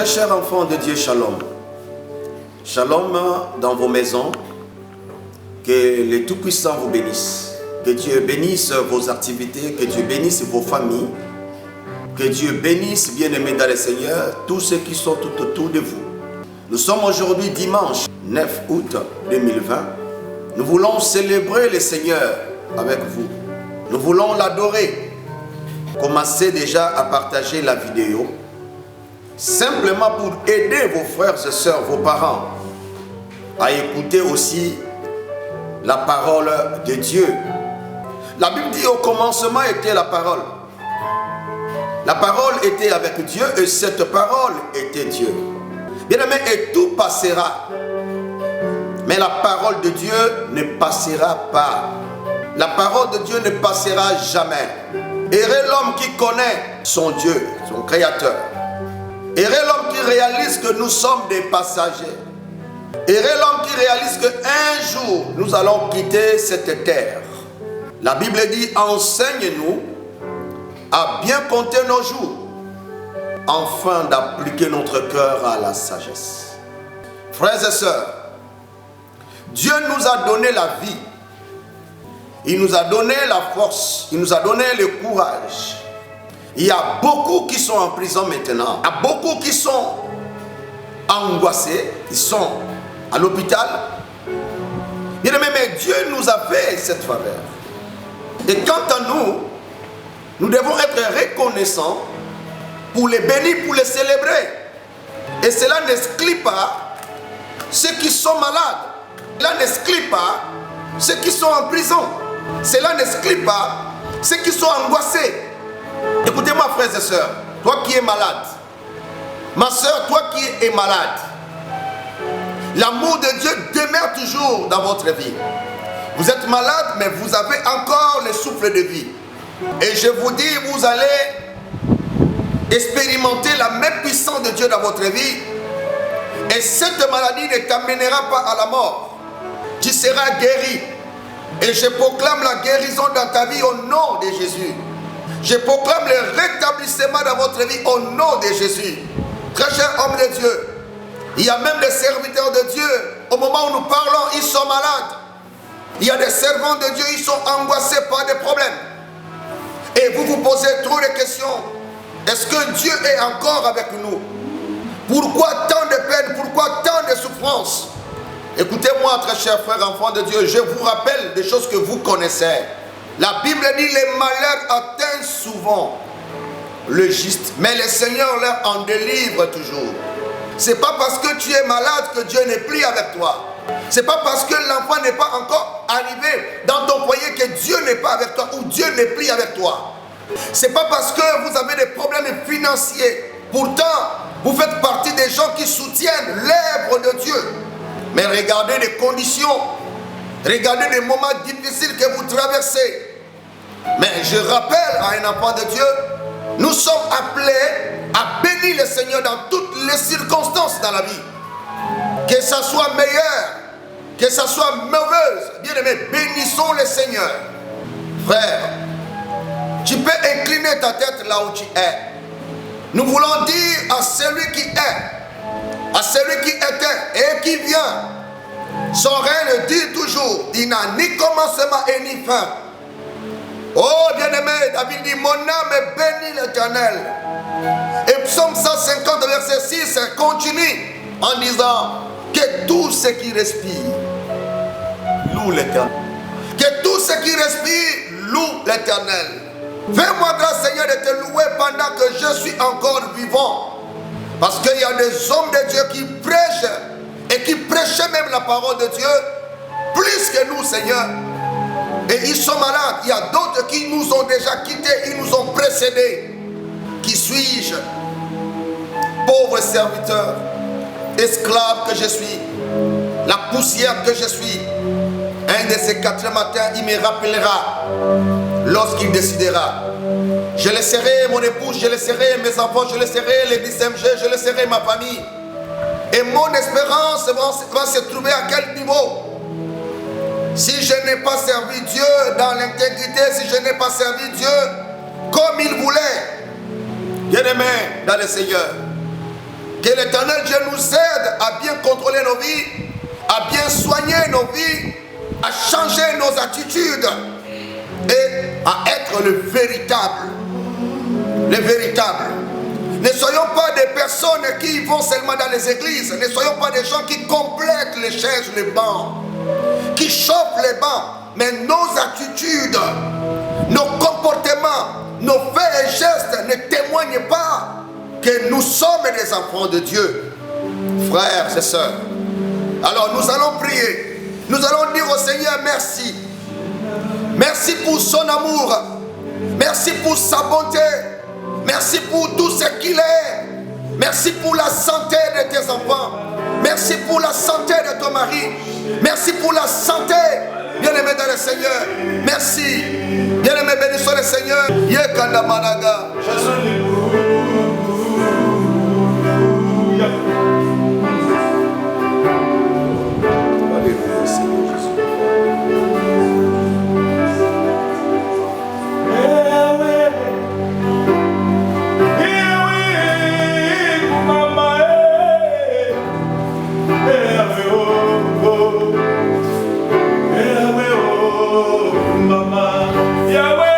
Très chers enfants de Dieu, shalom. Shalom dans vos maisons. Que le Tout-Puissant vous bénisse. Que Dieu bénisse vos activités. Que Dieu bénisse vos familles. Que Dieu bénisse, bien-aimés dans le Seigneur, tous ceux qui sont tout autour de vous. Nous sommes aujourd'hui dimanche 9 août 2020. Nous voulons célébrer le Seigneur avec vous. Nous voulons l'adorer. Commencez déjà à partager la vidéo. Simplement pour aider vos frères et sœurs, vos parents, à écouter aussi la parole de Dieu. La Bible dit au commencement était la parole. La parole était avec Dieu et cette parole était Dieu. Bien-aimé, et tout passera. Mais la parole de Dieu ne passera pas. La parole de Dieu ne passera jamais. Heureux l'homme qui connaît son Dieu, son Créateur. Heureux l'homme qui réalise que nous sommes des passagers. Heureux l'homme qui réalise qu'un jour, nous allons quitter cette terre. La Bible dit, enseigne-nous à bien compter nos jours, afin d'appliquer notre cœur à la sagesse. Frères et sœurs, Dieu nous a donné la vie. Il nous a donné la force. Il nous a donné le courage. Il y a beaucoup qui sont en prison maintenant. Il y a beaucoup qui sont angoissés, qui sont à l'hôpital. Bien aimé, mais Dieu nous a fait cette faveur. Et quant à nous, nous devons être reconnaissants pour les bénir, pour les célébrer. Et cela n'exclut pas ceux qui sont malades. Cela n'exclut pas ceux qui sont en prison. Cela n'exclut pas ceux qui sont angoissés. Écoutez-moi, frères et sœurs, toi qui es malade, ma sœur, toi qui es malade, l'amour de Dieu demeure toujours dans votre vie. Vous êtes malade, mais vous avez encore le souffle de vie. Et je vous dis, vous allez expérimenter la main puissante de Dieu dans votre vie. Et cette maladie ne t'amènera pas à la mort. Tu seras guéri. Et je proclame la guérison dans ta vie au nom de Jésus. Je proclame le rétablissement dans votre vie au nom de Jésus. Très cher homme de Dieu, il y a même des serviteurs de Dieu, au moment où nous parlons, ils sont malades. Il y a des servants de Dieu, ils sont angoissés par des problèmes. Et vous vous posez trop de questions. Est-ce que Dieu est encore avec nous? Pourquoi tant de peine? Pourquoi tant de souffrances? Écoutez-moi, très chers frères, enfants de Dieu, je vous rappelle des choses que vous connaissez. La Bible dit les malheurs atteignent souvent le juste, mais le Seigneur leur en délivre toujours. C'est pas parce que tu es malade que Dieu n'est plus avec toi. C'est pas parce que l'enfant n'est pas encore arrivé dans ton foyer que Dieu n'est pas avec toi ou Dieu n'est plus avec toi. C'est pas parce que vous avez des problèmes financiers. Pourtant, vous faites partie des gens qui soutiennent l'œuvre de Dieu. Mais regardez les conditions. Regardez les moments difficiles que vous traversez. Mais je rappelle à un enfant de Dieu, nous sommes appelés à bénir le Seigneur dans toutes les circonstances dans la vie. Que ça soit meilleur, que ça soit mauvaise, bien aimé, bénissons le Seigneur. Frère, tu peux incliner ta tête là où tu es. Nous voulons dire à celui qui est, à celui qui était et qui vient, son règne dit toujours, il n'a ni commencement et ni fin. Oh bien-aimé, David dit, mon âme bénit l'Éternel. Et Psaume 150, verset 6, continue en disant, que tout ce qui respire loue l'Éternel. Que tout ce qui respire loue l'Éternel. Fais-moi grâce, Seigneur, de te louer pendant que je suis encore vivant. Parce qu'il y a des hommes de Dieu qui prêchent et qui prêchaient même la parole de Dieu plus que nous, Seigneur. Et ils sont malades. Il y a d'autres qui nous ont déjà quittés, ils nous ont précédés. Qui suis-je? Pauvre serviteur, esclave que je suis, la poussière que je suis. Un de ces 4 matins, il me rappellera lorsqu'il décidera. Je laisserai mon épouse, je laisserai mes enfants, je laisserai l'église MG, je laisserai ma famille. Et mon espérance va se trouver à quel niveau? Si je n'ai pas servi Dieu dans l'intégrité, si je n'ai pas servi Dieu comme il voulait, bien-aimé dans le Seigneur, Que l'Éternel Dieu nous aide à bien contrôler nos vies, à bien soigner nos vies, à changer nos attitudes et à être le véritable. Le véritable. Ne soyons pas des personnes qui vont seulement dans les églises. Ne soyons pas des gens qui complètent les chaises, les bancs, qui chauffent les bancs. Mais nos attitudes, nos comportements, nos faits et gestes ne témoignent pas que nous sommes des enfants de Dieu. Frères et sœurs, alors nous allons prier. Nous allons dire au Seigneur merci. Merci pour son amour. Merci pour sa bonté. Merci pour tout ce qu'il est. Merci pour la santé de tes enfants. Merci pour la santé de ton mari. Merci pour la santé, bien-aimé dans le Seigneur. Merci. Bien-aimé, bénissons le Seigneur. Yekanda Managa. Jésus. Alléluia, Seigneur Jésus. Yahweh,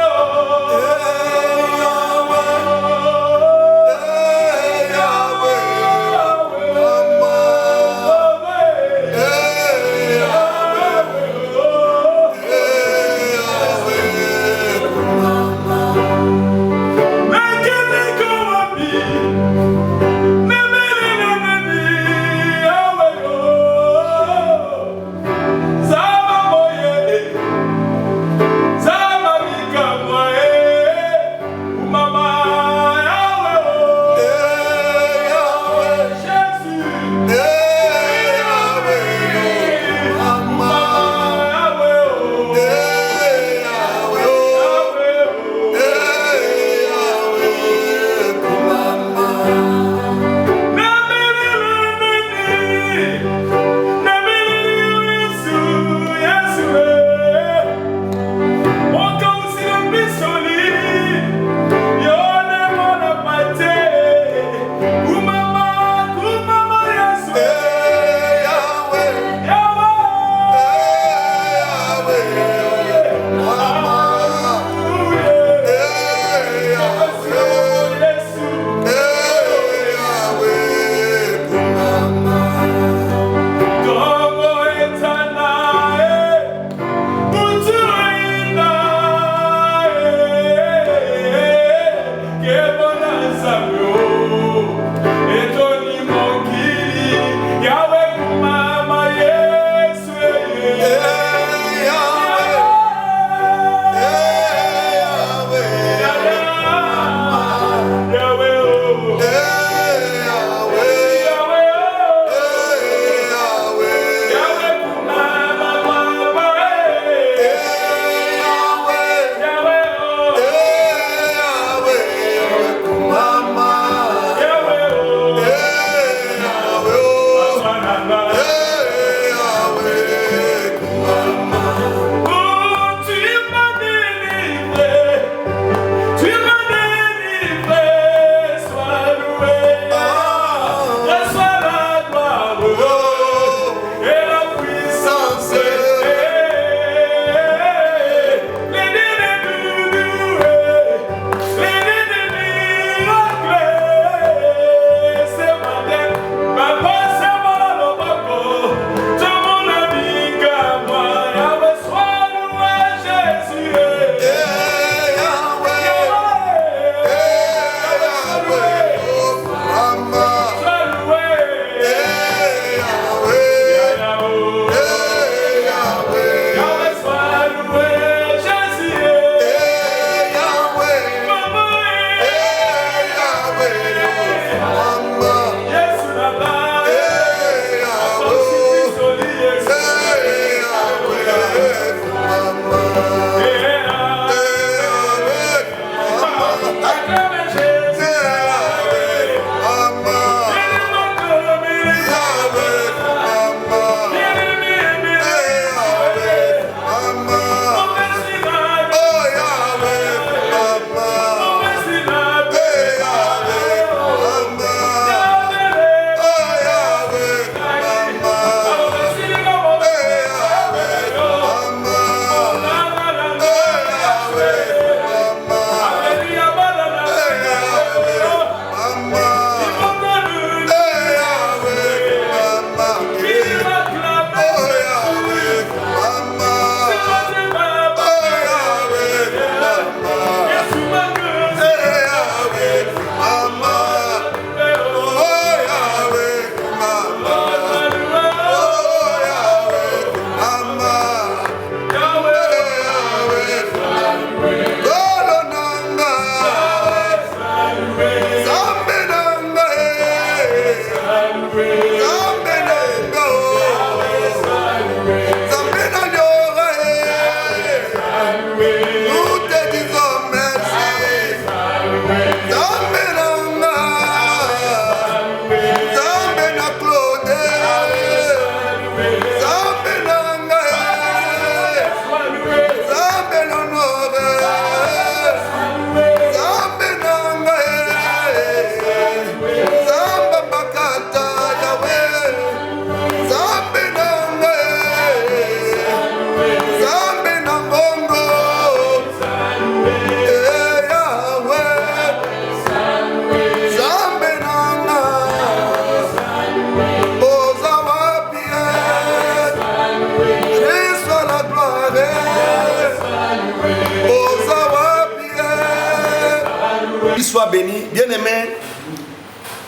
Soit béni. Bien-aimés,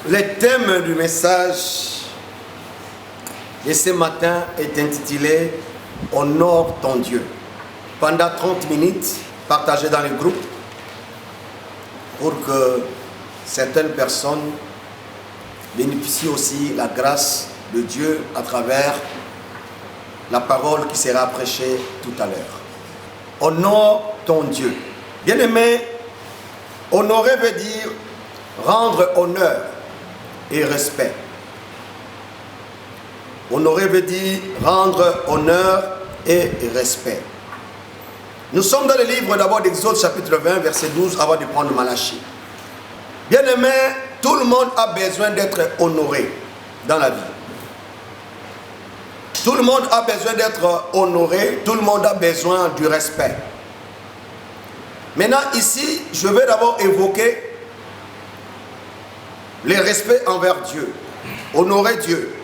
le thème du message de ce matin est intitulé « Honore ton Dieu ». Pendant 30 minutes, partagez dans les groupes pour que certaines personnes bénéficient aussi la grâce de Dieu à travers la parole qui sera prêchée tout à l'heure. Honore ton Dieu. Bien-aimés, honorer veut dire rendre honneur et respect. Honorer veut dire rendre honneur et respect. Nous sommes dans le livre d'abord d'Exode chapitre 20 verset 12 avant de prendre Malachie. Bien-aimé, tout le monde a besoin d'être honoré dans la vie. Tout le monde a besoin d'être honoré, tout le monde a besoin du respect. Maintenant, ici, je vais d'abord évoquer le respect envers Dieu. Honorer Dieu.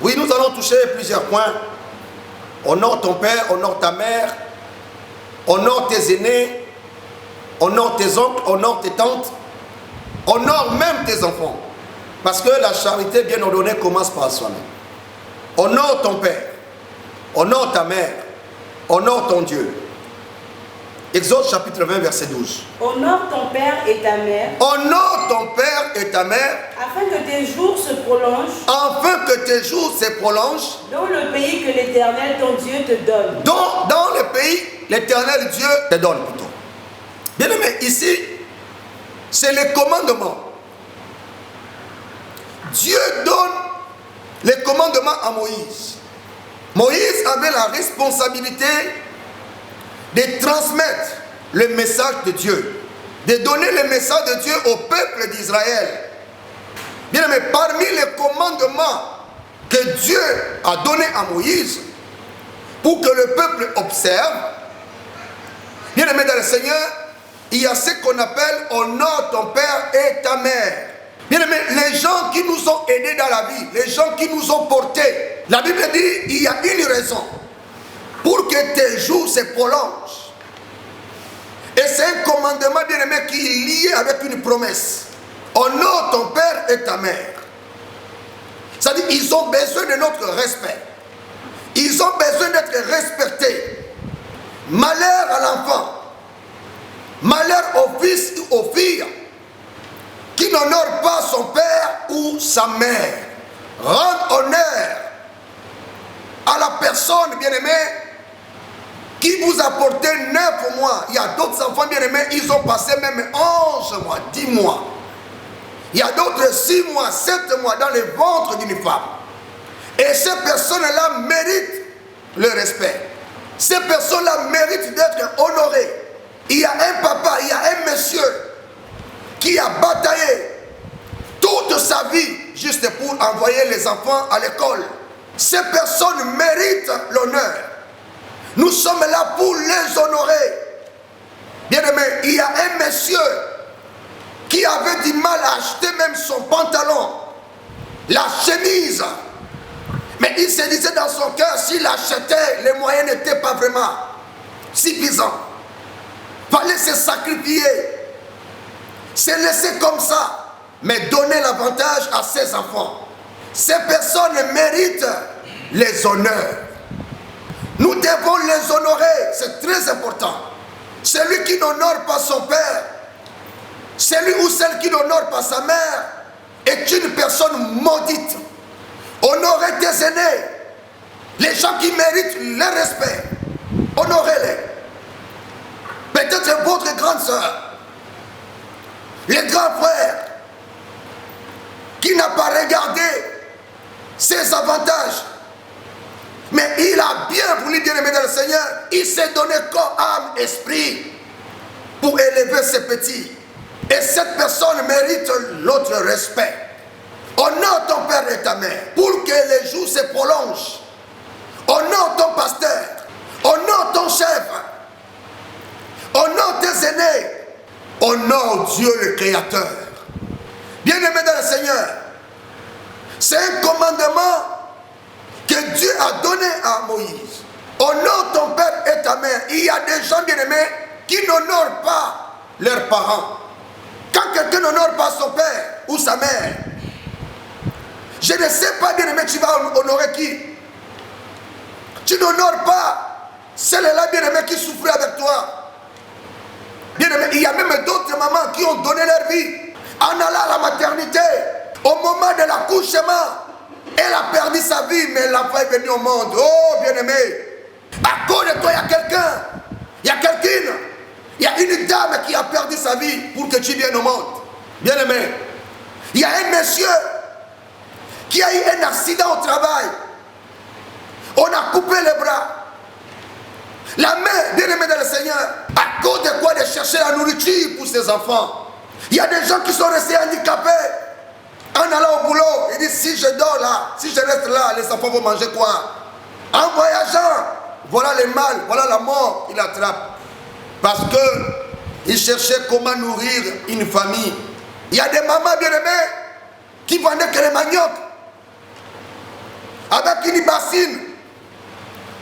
Oui, nous allons toucher plusieurs points. Honore ton père, honore ta mère, honore tes aînés, honore tes oncles, honore tes tantes, honore même tes enfants. Parce que la charité bien ordonnée commence par soi-même. Honore ton père, honore ta mère, honore ton Dieu. Exode chapitre 20 verset 12. Honore ton père et ta mère. Honore ton père et ta mère. Afin que tes jours se prolongent. Afin que tes jours se prolongent. Dans le pays que l'Éternel ton Dieu te donne. Dans le pays, l'Éternel Dieu te donne plutôt. Bien aimé, ici, c'est le commandement. Dieu donne les commandements à Moïse. Moïse avait la responsabilité de transmettre le message de Dieu, de donner le message de Dieu au peuple d'Israël. Bien aimé, parmi les commandements que Dieu a donnés à Moïse pour que le peuple observe, bien aimé dans le Seigneur, il y a ce qu'on appelle honore ton père et ta mère. Bien aimé, les gens qui nous ont aidés dans la vie, les gens qui nous ont portés, la Bible dit il y a une raison pour que tes jours se prolongent. Et c'est un commandement, bien aimé, qui est lié avec une promesse. Honore ton père et ta mère. C'est-à-dire ils ont besoin de notre respect. Ils ont besoin d'être respectés. Malheur à l'enfant, malheur au fils ou aux filles qui n'honore pas son père ou sa mère. Rendre honneur à la personne, bien aimée, qui vous a porté 9 mois. Il y a d'autres enfants bien aimés, ils ont passé même 11 mois, 10 mois. Il y a d'autres 6 mois, 7 mois dans le ventre d'une femme. Et ces personnes-là méritent le respect. Ces personnes-là méritent d'être honorées. Il y a un papa, il y a un monsieur qui a bataillé toute sa vie juste pour envoyer les enfants à l'école. Ces personnes méritent l'honneur. Nous sommes là pour les honorer. Bien aimé, il y a un monsieur qui avait du mal à acheter même son pantalon, la chemise. Mais il se disait dans son cœur, s'il achetait, les moyens n'étaient pas vraiment suffisants. Il fallait se sacrifier, se laisser comme ça, mais donner l'avantage à ses enfants. Ces personnes méritent les honneurs. Nous devons les honorer, c'est très important. Celui qui n'honore pas son père, celui ou celle qui n'honore pas sa mère, est une personne maudite. Honorez tes aînés. Les gens qui méritent le respect. Honorez-les. Peut-être votre grande soeur. Les grands frères qui n'a pas regardé ses avantages. Mais il a bien voulu, bien aimé dans le Seigneur. Il s'est donné corps, âme, esprit pour élever ses petits. Et cette personne mérite l'autre respect. Honore ton père et ta mère pour que les jours se prolongent. Honore ton pasteur. Honore ton chef. Honore tes aînés. Honore Dieu le Créateur. Bien-aimé dans le Seigneur, c'est un commandement que Dieu a donné à Moïse. Honore ton père et ta mère. Il y a des gens bien-aimés qui n'honorent pas leurs parents. Quand quelqu'un n'honore pas son père ou sa mère, je ne sais pas, bien-aimé, tu vas honorer qui? Tu n'honores pas celle-là, bien-aimé, qui souffrait avec toi. Bien-aimé, il y a même d'autres mamans qui ont donné leur vie en allant à la maternité. Au moment de l'accouchement, elle a perdu sa vie, mais l'enfant est venu au monde. Oh, bien-aimé, à cause de toi, il y a quelqu'un, il y a quelqu'une, il y a une dame qui a perdu sa vie pour que tu viennes au monde. Bien-aimé, il y a un monsieur qui a eu un accident au travail. On a coupé les bras. La mère, bien-aimée dans le Seigneur, à cause de quoi de chercher la nourriture pour ses enfants. Il y a des gens qui sont restés handicapés en allant au boulot. Ils disent, si je dors là, si je reste là, les enfants vont manger quoi? En voyageant, voilà le mal, voilà la mort qu'il attrape. Parce qu'il cherchait comment nourrir une famille. Il y a des mamans bien-aimées qui vendaient que les maniocs avec une bassine.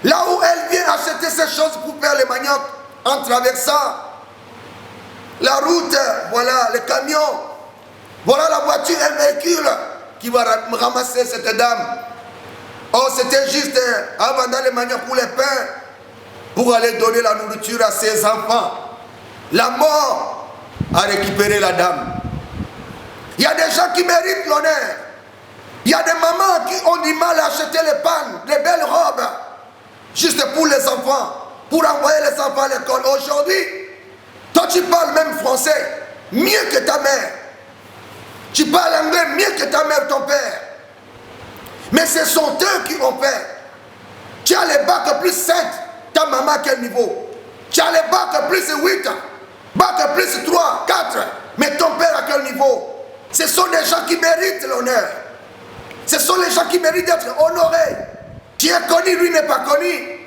Là où elle vient acheter ces choses pour faire les maniocs, en traversant la route, voilà le camion, voilà la voiture, un véhicule qui va ramasser cette dame. Oh, c'était juste en vendant les maniocs pour les pains, pour aller donner la nourriture à ses enfants. La mort a récupéré la dame. Il y a des gens qui méritent l'honneur. Il y a des mamans qui ont du mal à acheter les pannes, les belles robes, juste pour les enfants, pour envoyer les enfants à l'école. Aujourd'hui, toi tu parles même français mieux que ta mère. Tu parles anglais mieux que ta mère, ton père. Mais ce sont eux qui ont fait. Tu as les bacs plus 7, ta maman à quel niveau? Tu as les bacs plus 8, bacs plus 3, 4, mais ton père à quel niveau? Ce sont des gens qui méritent l'honneur. Ce sont les gens qui méritent d'être honorés. Tu es connu, lui n'est pas connu.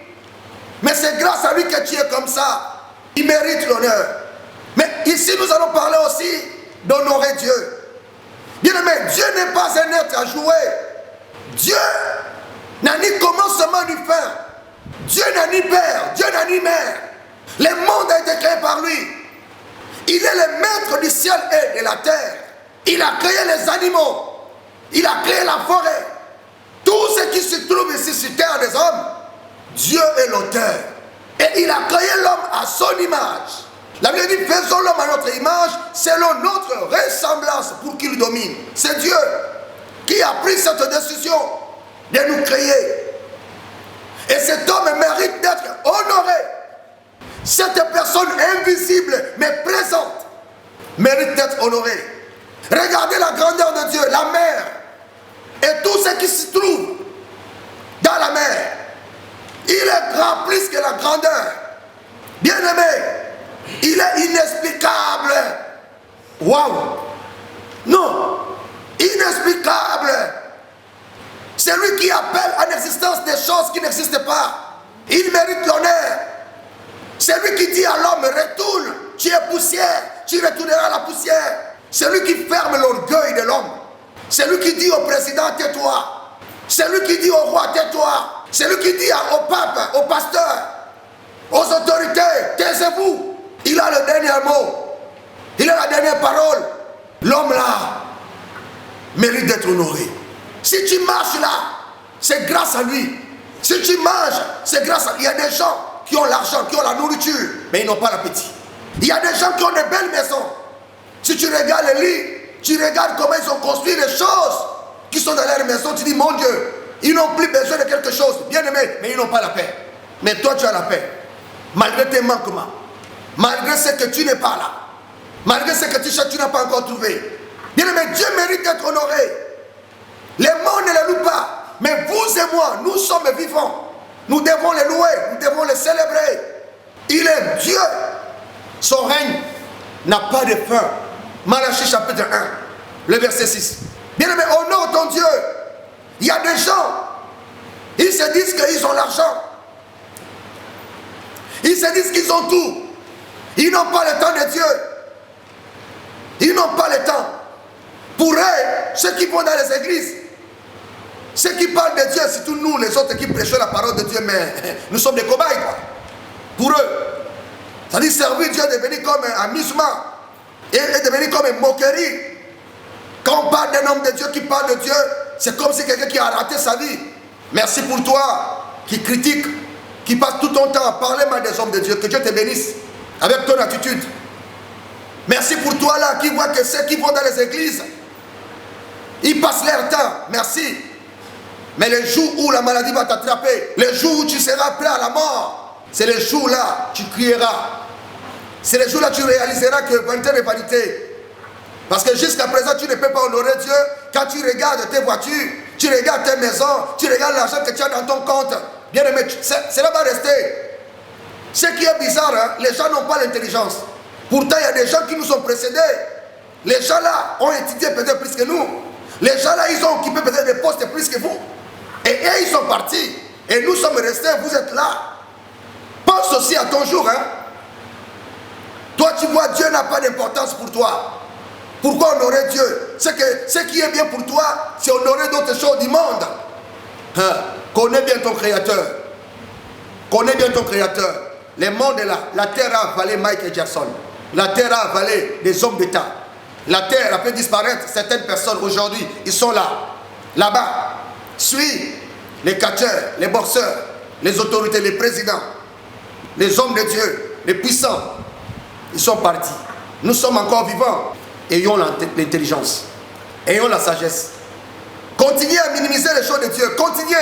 Mais c'est grâce à lui que tu es comme ça. Il mérite l'honneur. Mais ici, nous allons parler aussi d'honorer Dieu. Bien aimé, Dieu n'est pas un être à jouer. Dieu n'a ni commencement ni fin. Dieu n'a ni père, Dieu n'a ni mère. Le monde a été créé par lui. Il est le maître du ciel et de la terre. Il a créé les animaux. Il a créé la forêt. Tout ce qui se trouve ici sur terre des hommes, Dieu est l'auteur. Et il a créé l'homme à son image. La Bible dit, faisons l'homme à notre image, selon notre ressemblance pour qu'il domine. C'est Dieu qui a pris cette décision de nous créer. Et cet homme mérite d'être honoré. Cette personne invisible mais présente mérite d'être honorée. Regardez la grandeur de Dieu, la mer et tout ce qui se trouve dans la mer. Il est grand plus que la grandeur. Bien-aimé, il est inexplicable. Waouh! Non, inexplicable. C'est lui qui appelle en existence des choses qui n'existent pas. Il mérite l'honneur. C'est lui qui dit à l'homme, retourne, tu es poussière, tu retourneras à la poussière. C'est lui qui ferme l'orgueil de l'homme. C'est lui qui dit au président, tais-toi. C'est lui qui dit au roi, tais-toi. C'est lui qui dit au pape, au pasteur, aux autorités, taisez-vous. Il a le dernier mot. Il a la dernière parole. L'homme là mérite d'être honoré. Si tu marches là, c'est grâce à lui. Si tu manges, c'est grâce à lui. Il y a des gens qui ont l'argent, qui ont la nourriture, mais ils n'ont pas l'appétit. Il y a des gens qui ont de belles maisons. Si tu regardes les lits, tu regardes comment ils ont construit les choses. qui sont dans leur maison, tu dis, mon Dieu, ils n'ont plus besoin de quelque chose. Bien aimé, mais ils n'ont pas la paix. Mais toi, tu as la paix. Malgré tes manquements. Malgré ce que tu n'es pas là. Malgré ce que tu cherches, tu n'as pas encore trouvé. Bien aimé, Dieu mérite d'être honoré. Les morts ne le louent pas. Mais vous et moi, nous sommes vivants. Nous devons les louer, nous devons les célébrer. Il est Dieu. Son règne n'a pas de fin. Malachie chapitre 1, le verset 6. Bien aimé, honore ton Dieu. Il y a des gens, ils se disent qu'ils ont l'argent. Ils se disent qu'ils ont tout. Ils n'ont pas le temps de Dieu. Ils n'ont pas le temps. Pour eux, ceux qui vont dans les églises, ceux qui parlent de Dieu, surtout nous, les autres qui prêchons la parole de Dieu, mais nous sommes des cobayes, quoi. Pour eux, ça dit servir Dieu est devenu comme un amusement et est devenu comme une moquerie. Quand on parle d'un homme de Dieu qui parle de Dieu, c'est comme si quelqu'un qui a raté sa vie. Merci pour toi qui critique, qui passe tout ton temps à parler mal des hommes de Dieu. Que Dieu te bénisse avec ton attitude. Merci pour toi là qui voit que ceux qui vont dans les églises, ils passent leur temps. Merci. Mais le jour où la maladie va t'attraper, le jour où tu seras prêt à la mort, c'est le jour là tu crieras. C'est le jour là tu réaliseras que vanité est vanité. Parce que jusqu'à présent tu ne peux pas honorer Dieu quand tu regardes tes voitures, tu regardes tes maisons, tu regardes l'argent que tu as dans ton compte. Bien aimé, cela va rester. Ce qui est bizarre, hein, les gens n'ont pas l'intelligence. Pourtant il y a des gens qui nous ont précédés. Les gens là ont étudié peut-être plus que nous. Les gens là ils ont occupé peut-être des postes plus que vous. Et eux ils sont partis. Et nous sommes restés, vous êtes là. Pense aussi à ton jour. Hein. Toi tu vois Dieu n'a pas d'importance pour toi. Pourquoi honorer Dieu? C'est que ce qui est bien pour toi, c'est honorer d'autres choses du monde. Hein? Connais bien ton Créateur. Connais bien ton Créateur. Le monde est là. La terre a avalé Michael Jackson. La terre a avalé des hommes d'État. La terre a fait disparaître certaines personnes aujourd'hui. Ils sont là. Là-bas. Suis les catcheurs, les boxeurs, les autorités, les présidents, les hommes de Dieu, les puissants. Ils sont partis. Nous sommes encore vivants. Ayons l'intelligence. Ayons la sagesse. Continuez à minimiser les choses de Dieu. Continuez.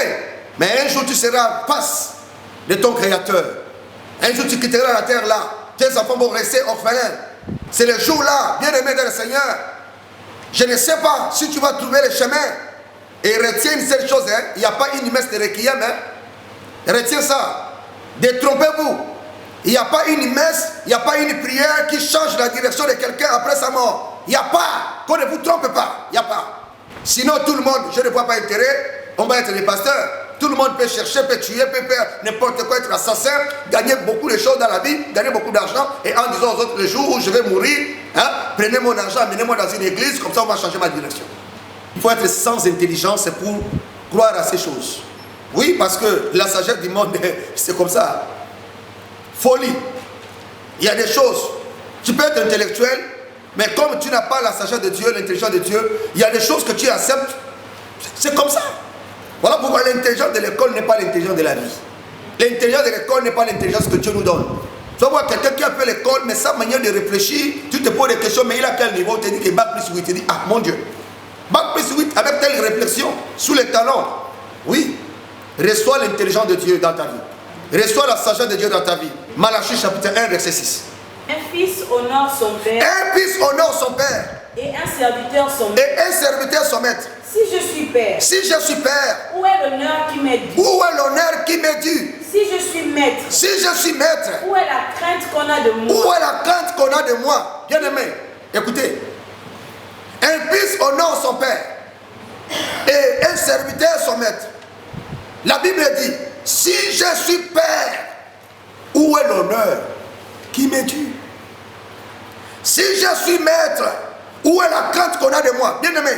Mais un jour tu seras face de ton Créateur. Un jour tu quitteras la terre là. Tes enfants vont rester orphelins. C'est le jour là, bien aimé dans le Seigneur. Je ne sais pas si tu vas trouver le chemin. Et retiens une seule chose. Hein. Il n'y a pas une messe de requiem. Hein. Retiens ça. Détrompez-vous. Il n'y a pas une messe, il n'y a pas une prière qui change la direction de quelqu'un après sa mort. Il n'y a pas. Qu'on ne vous trompe pas. Il n'y a pas. Sinon tout le monde, je ne vois pas intérêt, on va être des pasteurs. Tout le monde peut chercher, peut tuer, peut faire n'importe quoi, être assassin, gagner beaucoup de choses dans la vie, gagner beaucoup d'argent. Et en disant aux autres, le jour où je vais mourir, hein, prenez mon argent, amenez-moi dans une église, comme ça on va changer ma direction. Il faut être sans intelligence pour croire à ces choses. Oui, parce que la sagesse du monde, c'est comme ça. Folie. Il y a des choses. Tu peux être intellectuel, mais comme tu n'as pas la sagesse de Dieu, l'intelligence de Dieu, il y a des choses que tu acceptes. C'est comme ça. Voilà pourquoi l'intelligence de l'école n'est pas l'intelligence de la vie. L'intelligence de l'école n'est pas l'intelligence que Dieu nous donne. Tu vas voir quelqu'un qui a fait l'école, mais sa manière de réfléchir, tu te poses des questions, mais il a quel niveau? Tu te dis que bac plus 8, tu te dis, ah mon Dieu. Bac plus 8 avec telle réflexion, sous les talons. Oui. Reçois l'intelligence de Dieu dans ta vie. Reçois la sagesse de Dieu dans ta vie. Malachie chapitre 1, verset 6. Un fils honore son père. Un fils honore son père. Et un serviteur son maître. Et un serviteur son maître. Si je suis père. Si je suis père. Où est l'honneur qui m'est dû? Où est l'honneur qui m'est dû? Si je suis maître. Si je suis maître. Où est la crainte qu'on a de moi? Où est la crainte qu'on a de moi? Bien aimé, écoutez. Un fils honore son père. Et un serviteur son maître. La Bible dit, si je suis père, où est l'honneur qui m'est dû? Si je suis maître, où est la crainte qu'on a de moi? Bien aimé,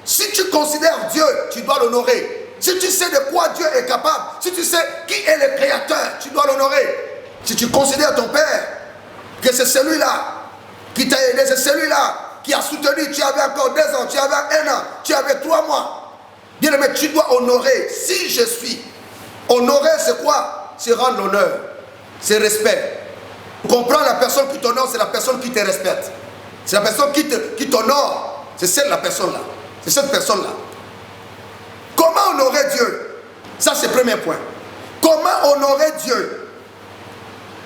si tu considères Dieu, tu dois l'honorer. Si tu sais de quoi Dieu est capable, si tu sais qui est le créateur, tu dois l'honorer. Si tu considères ton père, que c'est celui-là qui t'a aidé, c'est celui-là qui a soutenu, tu avais encore 2 ans, tu avais 1 an, tu avais 3 mois. Bien aimé, tu dois honorer. Si je suis, honorer c'est quoi? C'est rendre l'honneur, c'est respect. Comprendre la personne qui t'honore, c'est la personne qui te respecte. C'est la personne qui t'honore, c'est celle la personne là. C'est cette personne là. honorer Dieu? Ça, c'est le premier point. Comment honorer Dieu?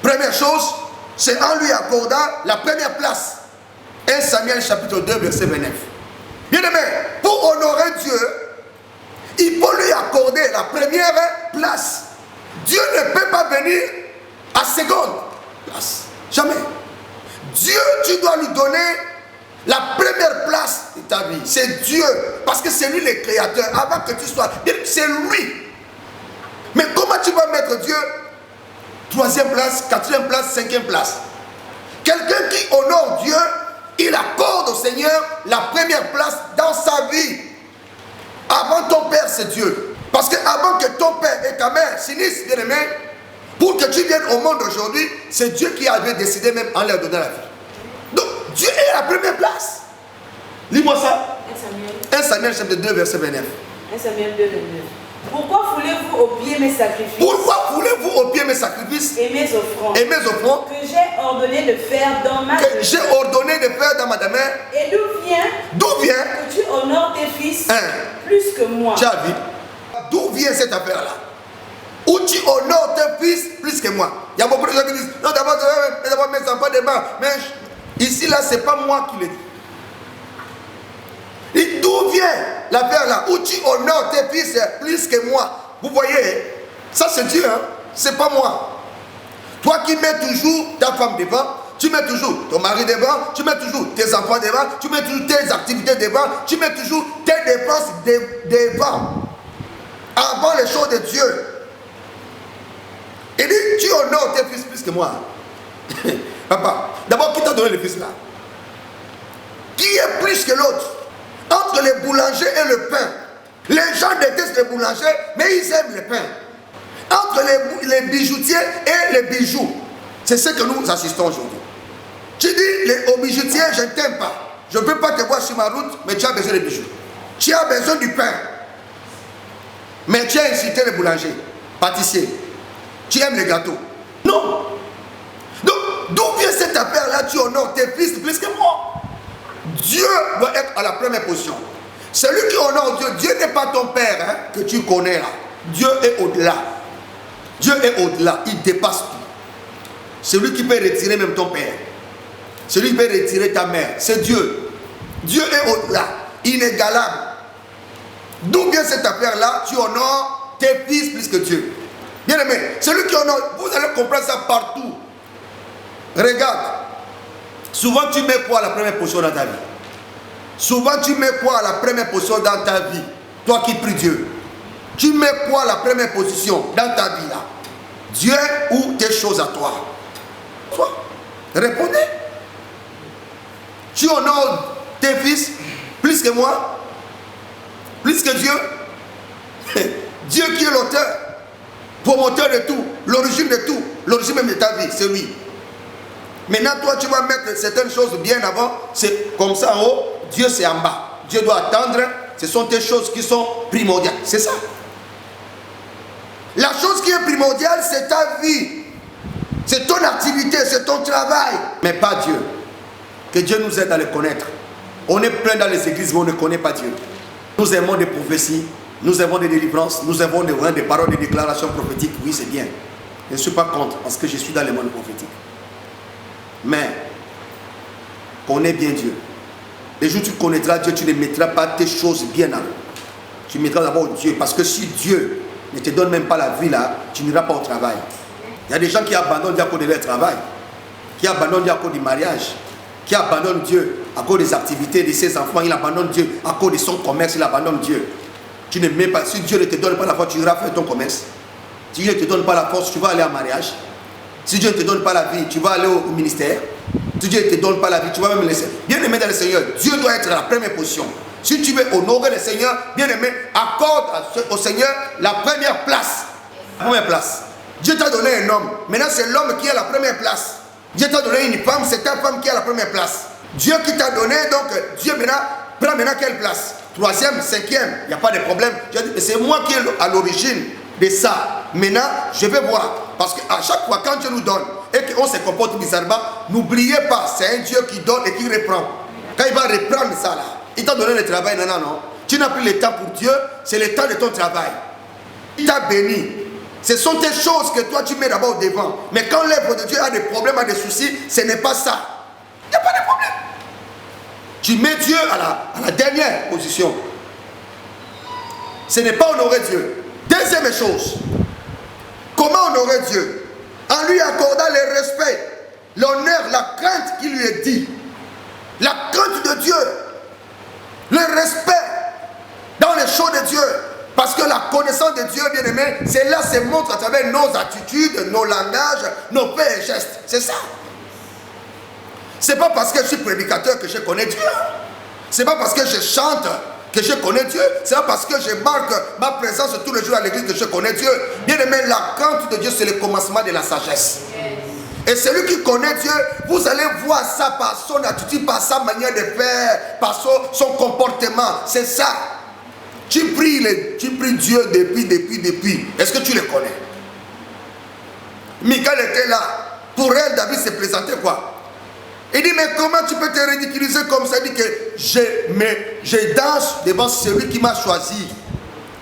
Première chose, c'est en lui accordant la première place. 1 Samuel chapitre 2, verset 29. Bien aimé, pour honorer Dieu, il faut lui accorder la première place. Dieu ne peut pas venir à seconde place. Jamais. Dieu, tu dois lui donner la première place de ta vie. C'est Dieu. Parce que c'est lui le créateur. Avant que tu sois, c'est lui. Mais comment tu vas mettre Dieu? 3e place, 4e place, 5e place. Quelqu'un qui honore Dieu, il accorde au Seigneur la première place dans sa vie. Avant ton père, c'est Dieu. Parce que avant que ton père et ta mère s'unissent, bien aimé, pour que tu viennes au monde aujourd'hui, c'est Dieu qui avait décidé même en leur donnant la vie. Donc, Dieu est à la première place. Lis-moi ça. 1 Samuel chapitre 2, verset 29. 1 Samuel 2, 29. Pourquoi foulez-vous aux pieds mes sacrifices? Pourquoi foulez-vous aux pieds mes sacrifices et mes offrandes? Et mes offrandes que j'ai ordonné de faire dans ma que j'ai ordonné de faire dans ma demeure. Et d'où vient que tu honores tes fils plus que moi? Tu as vu? D'où vient cette affaire-là? Où tu honores tes fils plus que moi. Il y a beaucoup de gens qui disent, non, d'abord mes enfants débat. Mais ici, là, c'est pas moi qui le dis. Et d'où vient l'affaire là? Où tu honores tes fils plus que moi. Vous voyez, ça c'est Dieu, hein? C'est pas moi. Toi qui mets toujours ta femme devant, tu mets toujours ton mari devant, tu mets toujours tes enfants devant, tu mets toujours tes activités devant, tu mets toujours tes dépenses devant. Avant les choses de Dieu. Il dit, tu honores tes fils plus que moi. Papa, d'abord, qui t'a donné le fils là? Qui est plus que l'autre? Entre les boulangers et le pain. Les gens détestent les boulangers, mais ils aiment le pain. Entre les bijoutiers et les bijoux. C'est ce que nous assistons aujourd'hui. Tu dis aux bijoutiers, je ne t'aime pas. Je ne peux pas te voir sur ma route, mais tu as besoin de bijoux. Tu as besoin du pain. Mais tu as incité les boulangers, pâtissiers. Tu aimes les gâteaux. Non. Donc, d'où vient cette affaire-là? Tu honores tes fils plus que moi. Dieu doit être à la première position. Celui qui honore Dieu, Dieu n'est pas ton père hein, que tu connais là. Dieu est au-delà. Dieu est au-delà. Il dépasse tout. Celui qui peut retirer même ton père. Celui qui peut retirer ta mère. C'est Dieu. Dieu est au-delà. Inégalable. D'où vient cette affaire-là? Tu honores tes fils plus que Dieu. Bien aimé, celui qui honore, vous allez comprendre ça partout. Regarde. Souvent tu mets quoi à la première position dans ta vie? Souvent tu mets quoi à la première position dans ta vie? Toi qui pries Dieu. Tu mets quoi à la première position dans ta vie là? Dieu ou tes choses à toi? Toi, répondez. Tu honores tes fils plus que moi? Plus que Dieu? Dieu qui est l'auteur, promoteur de tout, l'origine de tout, l'origine même de ta vie, c'est lui. Maintenant, toi, tu vas mettre certaines choses bien avant. C'est comme ça en haut, Dieu c'est en bas. Dieu doit attendre. Ce sont tes choses qui sont primordiales. C'est ça. La chose qui est primordiale, c'est ta vie. C'est ton activité, c'est ton travail. Mais pas Dieu. Que Dieu nous aide à le connaître. On est plein dans les églises, mais on ne connaît pas Dieu. Nous aimons des prophéties, nous aimons des délivrances, nous avons des paroles, des déclarations prophétiques. Oui, c'est bien. Je ne suis pas contre parce que je suis dans le monde prophétique. Mais, connais bien Dieu. Les jours où tu connaîtras Dieu, tu ne mettras pas tes choses bien en haut. Tu mettras d'abord Dieu. Parce que si Dieu ne te donne même pas la vie là, tu n'iras pas au travail. Il y a des gens qui abandonnent Dieu à cause de leur travail. Qui abandonnent Dieu à cause du mariage. Qui abandonnent Dieu à cause des activités de ses enfants. Il abandonne Dieu à cause de son commerce. Il abandonne Dieu. Tu ne mets pas, si Dieu ne te donne pas la force, tu iras faire ton commerce. Si Dieu ne te donne pas la force, tu vas aller en mariage. Si Dieu ne te donne pas la vie, tu vas aller au ministère. Si Dieu ne te donne pas la vie, tu vas même laisser. Bien aimé dans le Seigneur, Dieu doit être à la première position. Si tu veux honorer le Seigneur, bien aimé, accorde au Seigneur la première place. La première place. Dieu t'a donné un homme. Maintenant, c'est l'homme qui est à la première place. Dieu t'a donné une femme, c'est ta femme qui est à la première place. Dieu qui t'a donné, donc Dieu maintenant, prend maintenant quelle place? 3e, 5e, il n'y a pas de problème. C'est moi qui est à l'origine de ça. Maintenant, je vais voir. Parce qu'à chaque fois, quand Dieu nous donne et qu'on se comporte bizarrement, n'oubliez pas, c'est un Dieu qui donne et qui reprend. Quand il va reprendre ça là, il t'a donné le travail, non. tu n'as plus le temps pour Dieu, c'est le temps de ton travail. Il t'a béni. Ce sont des choses que toi tu mets d'abord devant. Mais quand l'œuvre de Dieu a des problèmes, a des soucis, ce n'est pas ça. Il n'y a pas de problème. Tu mets Dieu à la dernière position. Ce n'est pas honorer Dieu. Deuxième chose, comment honorer Dieu? En lui accordant le respect, l'honneur, la crainte qui lui est dit. La crainte de Dieu, le respect dans les choses de Dieu. Parce que la connaissance de Dieu, bien aimé, c'est là, se montre à travers nos attitudes, nos langages, nos faits et gestes. C'est ça. C'est pas parce que je suis prédicateur que je connais Dieu. C'est pas parce que je chante que je connais Dieu. C'est pas parce que je marque ma présence tous les jours à l'église que je connais Dieu. Bien aimé, la crainte de Dieu, c'est le commencement de la sagesse. Et celui qui connaît Dieu, vous allez voir ça par son attitude, par sa manière de faire, par son comportement. C'est ça. Tu pries Dieu depuis. Est-ce que tu le connais? Michal était là. Pour elle, David s'est présenté quoi? Il dit, mais comment tu peux te ridiculiser comme ça? Il dit que je danse devant celui qui m'a choisi,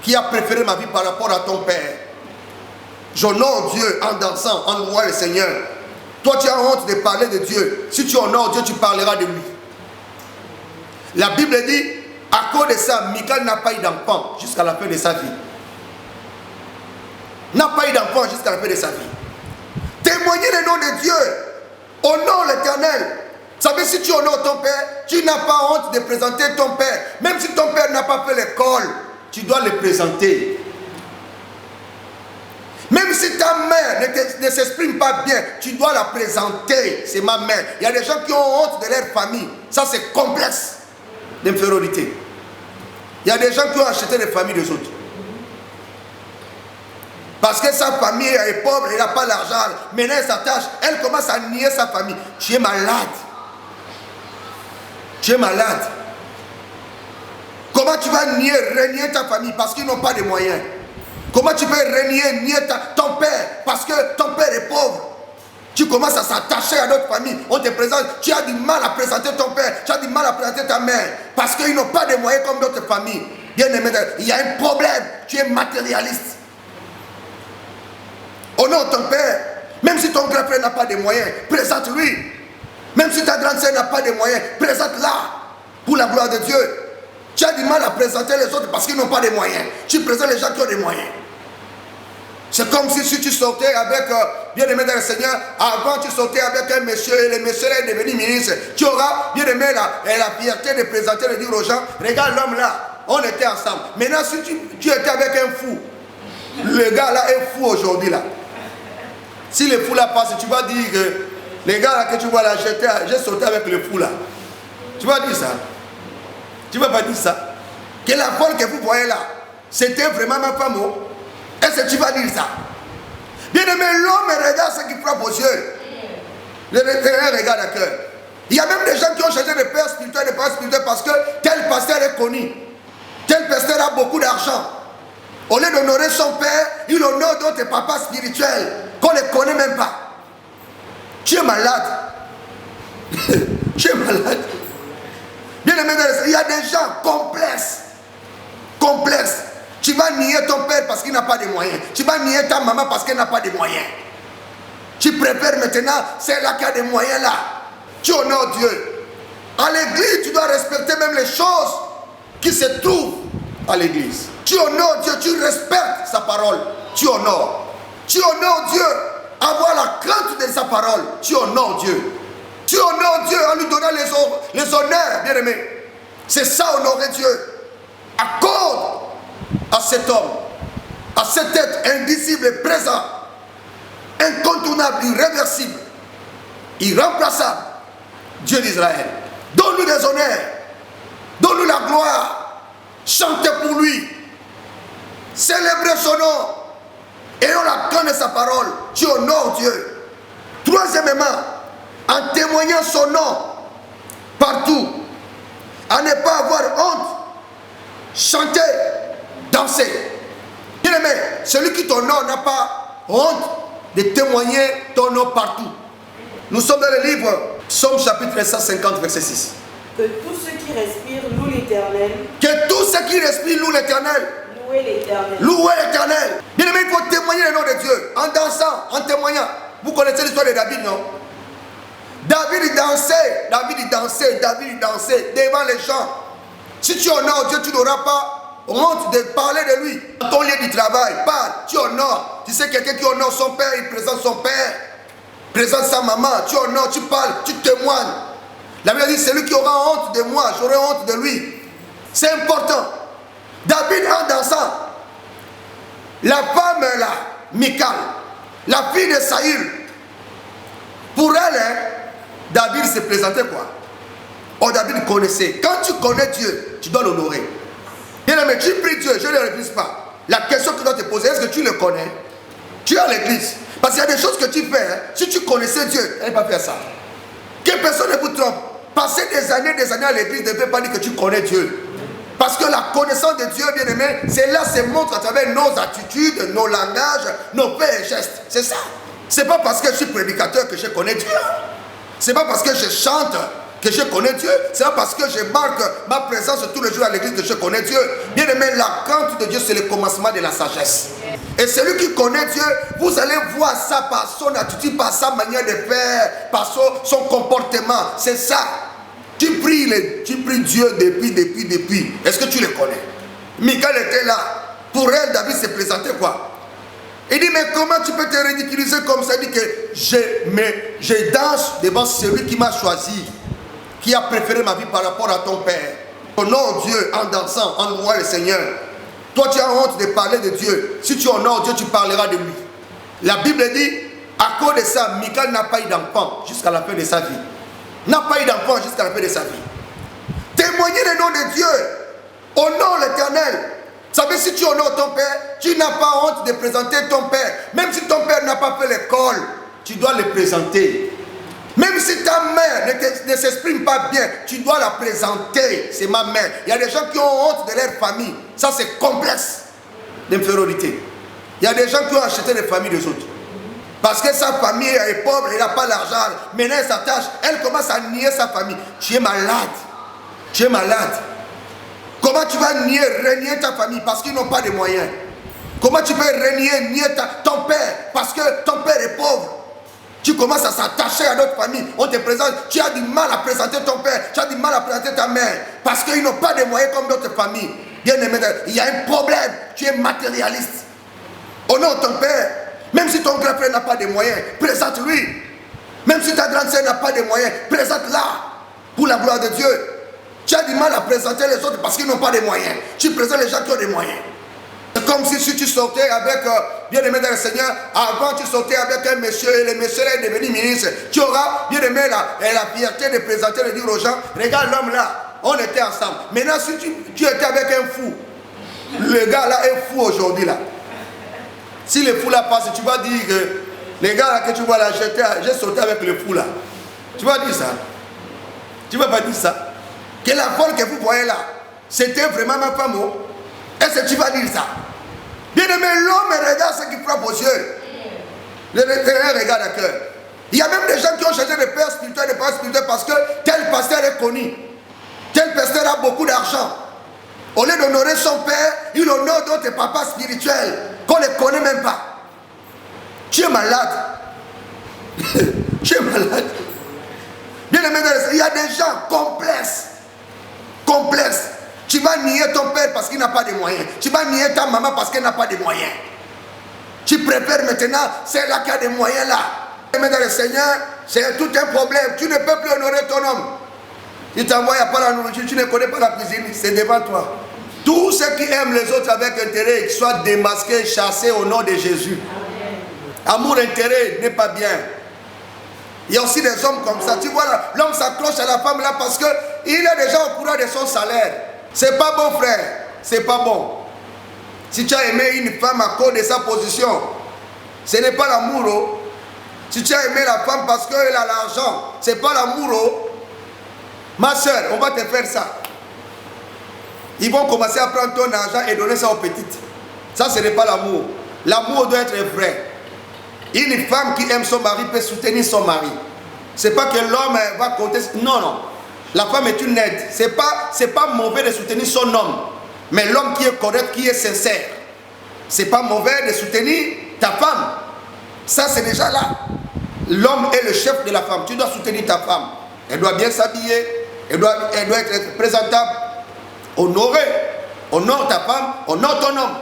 qui a préféré ma vie par rapport à ton père. J'honore Dieu en dansant, en louant le Seigneur. Toi, tu as honte de parler de Dieu. Si tu honores Dieu, tu parleras de lui. La Bible dit, à cause de ça, Michal n'a pas eu d'enfant jusqu'à la fin de sa vie. N'a pas eu d'enfant jusqu'à la fin de sa vie. Témoigner le nom de Dieu. Honore l'Éternel. Vous savez, si tu honores ton père, tu n'as pas honte de présenter ton père. Même si ton père n'a pas fait l'école, tu dois le présenter. Même si ta mère ne s'exprime pas bien, tu dois la présenter. C'est ma mère. Il y a des gens qui ont honte de leur famille. Ça, c'est complexe d'infériorité. Il y a des gens qui ont acheté les familles des autres. Parce que sa famille est pauvre, elle n'a pas l'argent. Maintenant, elle s'attache. Elle commence à nier sa famille. Tu es malade. Tu es malade. Comment tu vas renier ta famille parce qu'ils n'ont pas de moyens? Comment tu peux nier ton père parce que ton père est pauvre? Tu commences à s'attacher à notre famille. On te présente, tu as du mal à présenter ton père, tu as du mal à présenter ta mère parce qu'ils n'ont pas de moyens comme notre famille. Bien aimé, il y a un problème. Tu es matérialiste. Honore ton père. Même si ton grand frère n'a pas de moyens, présente-lui. Même si ta grande sœur n'a pas de moyens, présente-la pour la gloire de Dieu. Tu as du mal à présenter les autres parce qu'ils n'ont pas de moyens. Tu présentes les gens qui ont des moyens. C'est comme si tu sortais avec, bien aimé dans le Seigneur, avant tu sortais avec un monsieur et le monsieur est devenu ministre. Tu auras, bien aimé, la fierté de présenter, de dire aux gens, regarde l'homme là, on était ensemble. Maintenant, si tu étais avec un fou, le gars là est fou aujourd'hui là. Si le fou là passe, tu vas dire que les gars là que tu vois là, j'ai sauté avec le fou là. Tu vas dire ça. Tu ne vas pas dire ça. Que la folle que vous voyez là, c'était vraiment ma femme. Est-ce que tu vas dire ça? Bien aimé, l'homme regarde ce qui frappe aux yeux. Le regarde à cœur. Il y a même des gens qui ont changé de père spirituel, de parents spirituels parce que tel pasteur est connu. Tel pasteur a beaucoup d'argent. Au lieu d'honorer son père, il honore d'autres papas spirituels qu'on ne connaît même pas. Tu es malade. Tu es malade. Bien aimé, il y a des gens complexes. Complexes. Tu vas nier ton père parce qu'il n'a pas de moyens. Tu vas nier ta maman parce qu'elle n'a pas de moyens. Tu préfères maintenant celle-là qui a des moyens là. Tu honores Dieu. À l'église, tu dois respecter même les choses qui se trouvent à l'église. Tu honores Dieu, tu respectes sa parole. Tu honores. Tu honores Dieu. Avoir la crainte de sa parole. Tu honores Dieu. Tu honores Dieu en lui donnant les honneurs, bien aimé. C'est ça, honorer Dieu. Accorde à cet homme, à cet être indicible et présent, incontournable, irréversible, irremplaçable, Dieu d'Israël. Donne-lui des honneurs, donne-lui la gloire, chantez pour lui, célébrez son nom, ayons la crainte de sa parole, tu honores Dieu. Troisièmement, en témoignant son nom partout, à ne pas avoir honte, chanter, danser. Bien aimé, celui qui t'honore n'a pas honte de témoigner ton nom partout. Nous sommes dans le livre Psaume chapitre 150 verset 6. Que tous ceux qui respirent louent l'Éternel. l'Éternel. Que tout ce qui respire loue l'Éternel. Louez l'Éternel. Louez l'Éternel. Bien aimé, il faut témoigner le nom de Dieu. En dansant, en témoignant. Vous connaissez l'histoire de David, non? David dansait devant les gens. Si tu honores Dieu, tu n'auras pas honte de parler de lui. Dans ton lieu du travail, parle, tu honores. Tu sais, quelqu'un qui honore son père, il présente son père, présente sa maman, tu honores, tu parles, tu témoignes. La Bible dit, celui qui aura honte de moi, j'aurai honte de lui. C'est important. David en dansant, la femme là, Michal, la fille de Saül, pour elle, hein, David se présentait quoi? Oh, David connaissait. Quand tu connais Dieu, tu dois l'honorer. Bien aimé, tu pries Dieu, je ne le refuse pas. La question que tu dois te poser, est-ce que tu le connais? Tu es à l'église. Parce qu'il y a des choses que tu fais, hein, si tu connaissais Dieu, tu n'allais pas faire ça. Que personne ne vous trompe. Passer des années à l'église ne veut pas dire que tu connais Dieu. Parce que la connaissance de Dieu, bien aimé, c'est là, se montre à travers nos attitudes, nos langages, nos faits et gestes. C'est ça. C'est pas parce que je suis prédicateur que je connais Dieu. C'est pas parce que je chante que je connais Dieu. C'est pas parce que je marque ma présence tous les jours à l'église que je connais Dieu. Bien aimé, la crainte de Dieu, c'est le commencement de la sagesse. Et celui qui connaît Dieu, vous allez voir ça par son attitude, par sa manière de faire, par son comportement. C'est ça. Tu pries Dieu depuis. Est-ce que tu le connais? Michal était là. Pour elle, David se présentait quoi? Il dit, mais comment tu peux te ridiculiser comme ça? Il dit que je danse devant celui qui m'a choisi, qui a préféré ma vie par rapport à ton père. Honore Dieu en dansant, en louant le Seigneur. Toi, tu as honte de parler de Dieu. Si tu honores Dieu, tu parleras de lui. La Bible dit, à cause de ça, Michal n'a pas eu d'enfant jusqu'à la fin de sa vie. N'a pas eu d'enfant jusqu'à la fin de sa vie. Témoigner le nom de Dieu. Honore l'Éternel. Vous savez, si tu honores ton père, tu n'as pas honte de présenter ton père. Même si ton père n'a pas fait l'école, tu dois le présenter. Même si ta mère ne s'exprime pas bien, tu dois la présenter. C'est ma mère. Il y a des gens qui ont honte de leur famille. Ça, c'est complexe d'infériorité. Il y a des gens qui ont acheté les familles des autres. Parce que sa famille est pauvre, elle n'a pas l'argent. Maintenant, elle s'attache, elle commence à nier sa famille. Tu es malade. Tu es malade. Comment tu vas renier ta famille parce qu'ils n'ont pas de moyens? Comment tu peux nier ton père parce que ton père est pauvre? Tu commences à s'attacher à notre famille. On te présente, tu as du mal à présenter ton père, tu as du mal à présenter ta mère parce qu'ils n'ont pas de moyens comme d'autres familles. Bien aimé, il y a un problème. Tu es matérialiste. Honore ton père. Même si ton grand frère n'a pas de moyens, présente-lui. Même si ta grande sœur n'a pas de moyens, présente-la pour la gloire de Dieu. Tu as du mal à présenter les autres parce qu'ils n'ont pas de moyens. Tu présentes les gens qui ont des moyens. C'est comme si tu sortais avec, bien aimé dans le Seigneur, avant tu sortais avec un monsieur et le monsieur est devenu ministre. Tu auras, bien aimé, la fierté de présenter, de dire aux gens, regarde l'homme là, on était ensemble. Maintenant, si tu étais avec un fou, le gars là est fou aujourd'hui là. Si le fou là passe, tu vas dire que les gars là que tu vois là, j'ai sauté avec le fou là. Tu vas dire ça. Tu ne vas pas dire ça. Que la folle que vous voyez là, c'était vraiment ma femme. Est-ce que tu vas dire ça? Bien aimé, l'homme regarde ce qui frappe aux yeux. Le regarde à cœur. Il y a même des gens qui ont changé de père spirituel, de père spirituel parce que tel pasteur est connu. Tel pasteur a beaucoup d'argent. Au lieu d'honorer son père, il honore d'autres papas spirituels qu'on ne connaît même pas. Tu es malade. Tu es malade. Bien aimé, il y a des gens complexes. Tu vas nier ton père parce qu'il n'a pas de moyens. Tu vas nier ta maman parce qu'elle n'a pas de moyens. Tu préfères maintenant celle-là qui a des moyens là. Mais dans le Seigneur, c'est tout un problème. Tu ne peux plus honorer ton homme. Il t'envoie pas la nourriture, tu ne connais pas la cuisine, c'est devant toi. Tous ceux qui aiment les autres avec intérêt, qu'ils soient démasqués, chassés au nom de Jésus. Amour, intérêt n'est pas bien. Il y a aussi des hommes comme ça. Tu vois, l'homme s'accroche à la femme là parce qu'il est déjà au courant de son salaire. C'est pas bon, frère. C'est pas bon. Si tu as aimé une femme à cause de sa position, ce n'est pas l'amour. Oh. Si tu as aimé la femme parce qu'elle a l'argent, ce n'est pas l'amour. Oh. Ma soeur, on va te faire ça. Ils vont commencer à prendre ton argent et donner ça aux petites. Ça, ce n'est pas l'amour. L'amour doit être vrai. Une femme qui aime son mari peut soutenir son mari. Ce n'est pas que l'homme va compter. Non, non. La femme est une aide. C'est pas mauvais de soutenir son homme. Mais l'homme qui est correct, qui est sincère. C'est pas mauvais de soutenir ta femme. Ça, c'est déjà là. L'homme est le chef de la femme. Tu dois soutenir ta femme. Elle doit bien s'habiller. Elle doit être présentable. Honorer. Honore ta femme. Honore ton homme.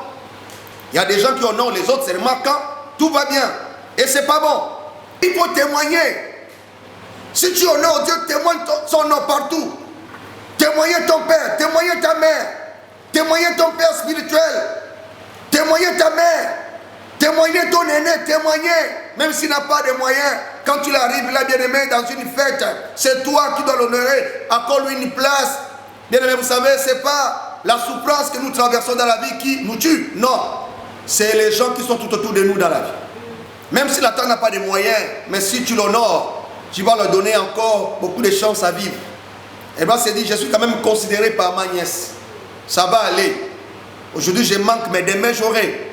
Il y a des gens qui honorent les autres seulement quand tout va bien. Et c'est pas bon. Il faut témoigner. Si tu honores Dieu, témoigne son nom partout. Témoigne ton père. Témoigne ta mère. Témoigne ton père spirituel. Témoigne ta mère. Témoigner ton aîné, témoigner, même s'il n'a pas de moyens. Quand il arrive là, bien-aimé, dans une fête, c'est toi qui dois l'honorer. Accorde-lui une place. Bien-aimé, vous savez, c'est pas la souffrance que nous traversons dans la vie qui nous tue. Non, c'est les gens qui sont tout autour de nous dans la vie. Même si la terre n'a pas de moyens, mais si tu l'honores, tu vas leur donner encore beaucoup de chances à vivre. Et bien, c'est dit, je suis quand même considéré par ma nièce. Ça va aller. Aujourd'hui, je manque, mais demain, j'aurai.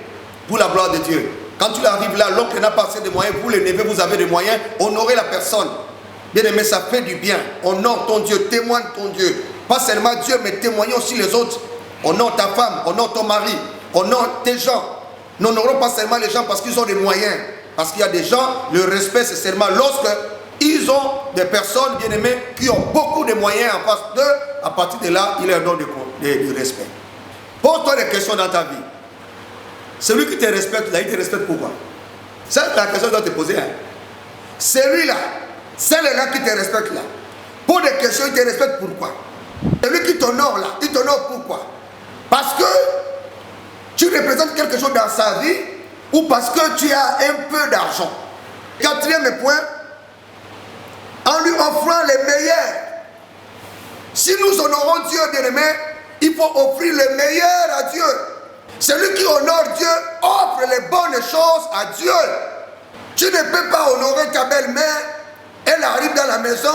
Pour la gloire de Dieu. Quand tu arrives là, l'oncle n'a pas assez de moyens, vous les neveux, vous avez des moyens, honorez la personne. Bien aimé, ça fait du bien. Honore ton Dieu, témoigne ton Dieu. Pas seulement Dieu, mais témoigne aussi les autres. Honore ta femme, honore ton mari, honore tes gens. N'honorons pas seulement les gens parce qu'ils ont des moyens. Parce qu'il y a des gens, le respect c'est seulement lorsque ils ont des personnes, bien aimées, qui ont beaucoup de moyens en face d'eux. À partir de là, il leur donne du respect. Pose-toi des questions dans ta vie. Celui qui te respecte, là, il te respecte pourquoi? C'est la question que tu dois te poser. Hein. Celui-là, c'est le gars qui te respecte là. Pour des questions, il te respecte pourquoi? Celui qui t'honore là, il t'honore pourquoi? Parce que tu représentes quelque chose dans sa vie ou parce que tu as un peu d'argent. Quatrième point, en lui offrant les meilleurs. Si nous honorons Dieu, bien-aimé, il faut offrir le meilleur à Dieu. Celui qui honore Dieu offre les bonnes choses à Dieu. Tu ne peux pas honorer ta belle-mère. Elle arrive dans la maison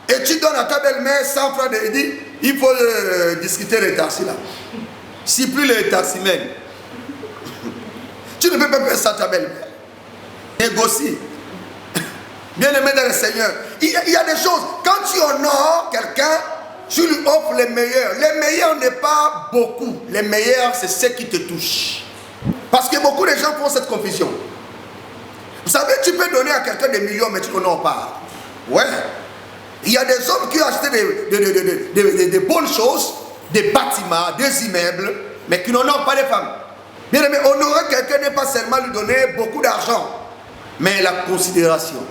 et tu donnes à ta belle-mère 100 francs de dit, il faut discuter les taxis là. Si plus les taximens. Tu ne peux pas faire ça à ta belle-mère. Négocie. Bien aimé dans le Seigneur. Il y a des choses. Quand tu honores quelqu'un, tu lui offres les meilleurs. Les meilleurs n'est pas beaucoup. Les meilleurs, c'est ceux qui te touchent. Parce que beaucoup de gens font cette confusion. Vous savez, tu peux donner à quelqu'un des millions, mais tu n'honores pas. Ouais. Il y a des hommes qui ont acheté des bonnes choses, des bâtiments, des immeubles, mais qui n'honorent pas les femmes. Bien aimé, honorer quelqu'un n'est pas seulement lui donner beaucoup d'argent, mais la considération.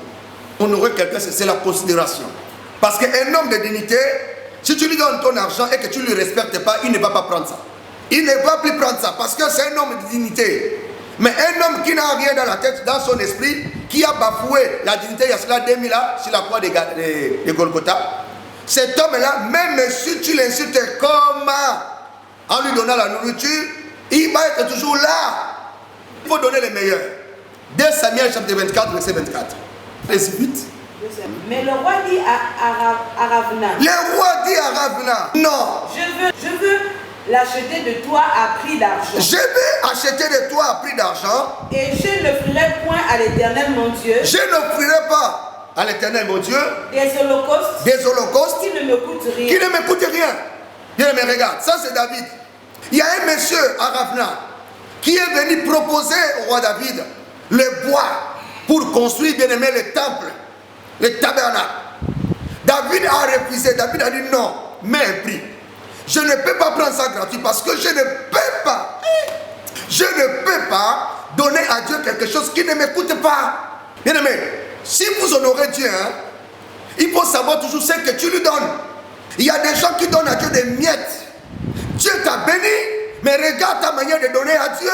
Honorer quelqu'un, c'est la considération. Parce qu'un homme de dignité, si tu lui donnes ton argent et que tu ne lui respectes pas, il ne va pas prendre ça. Il ne va plus prendre ça parce que c'est un homme de dignité. Mais un homme qui n'a rien dans la tête, dans son esprit, qui a bafoué la dignité, il y a cela 2000 ans sur la croix de Golgotha. Cet homme-là, même si tu l'insultes comme en lui donnant la nourriture, il va être toujours là. Il faut donner les meilleurs. 2 Samuel chapitre 24, verset 24. Ainsi vite. Mais le roi dit à Ravna. Le roi dit à Ravna, non. Je veux l'acheter de toi à prix d'argent. Je vais acheter de toi à prix d'argent. Et je n'offrirai point à l'Éternel mon Dieu. Je n'offrirai pas à l'Éternel mon Dieu des holocaustes qui ne me coûtent rien. Qui ne me coûtent rien. Bien, mais regarde, ça c'est David. Il y a un monsieur à Ravna qui est venu proposer au roi David le bois pour construire, bien aimé, le temple, le tabernacle. David a refusé. David a dit non, mets un prix. Je ne peux pas prendre ça gratuit parce que je ne peux pas donner à Dieu quelque chose qui ne m'écoute pas. Bien aimé, si vous honorez Dieu, hein, il faut savoir toujours ce que tu lui donnes. Il y a des gens qui donnent à Dieu des miettes. Dieu t'a béni, mais regarde ta manière de donner à Dieu.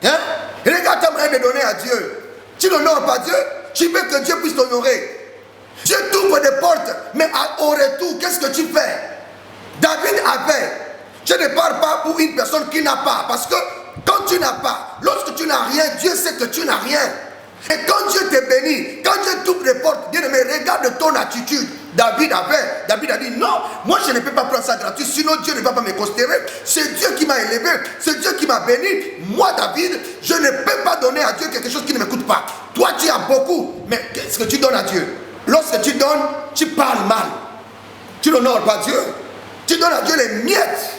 Hein? Regarde ta manière de donner à Dieu. Tu n'honores pas Dieu, tu veux que Dieu puisse t'honorer. Dieu t'ouvre des portes, mais au retour, qu'est-ce que tu fais? David avait. Je ne parle pas pour une personne qui n'a pas. Parce que quand tu n'as pas, lorsque tu n'as rien, Dieu sait que tu n'as rien. Et quand Dieu te bénit, quand Dieu t'ouvre des portes, bien aimé, regarde ton attitude. David avait. David a dit non, moi je ne peux pas prendre ça gratuit, sinon Dieu ne va pas me considérer. C'est Dieu qui m'a élevé, c'est Dieu qui m'a béni. Moi, David, je ne peux pas donner à Dieu quelque chose qui ne m'écoute pas. Toi, tu as beaucoup, mais qu'est-ce que tu donnes à Dieu? Lorsque tu donnes, tu parles mal. Tu n'honores pas Dieu. Tu donnes à Dieu les miettes.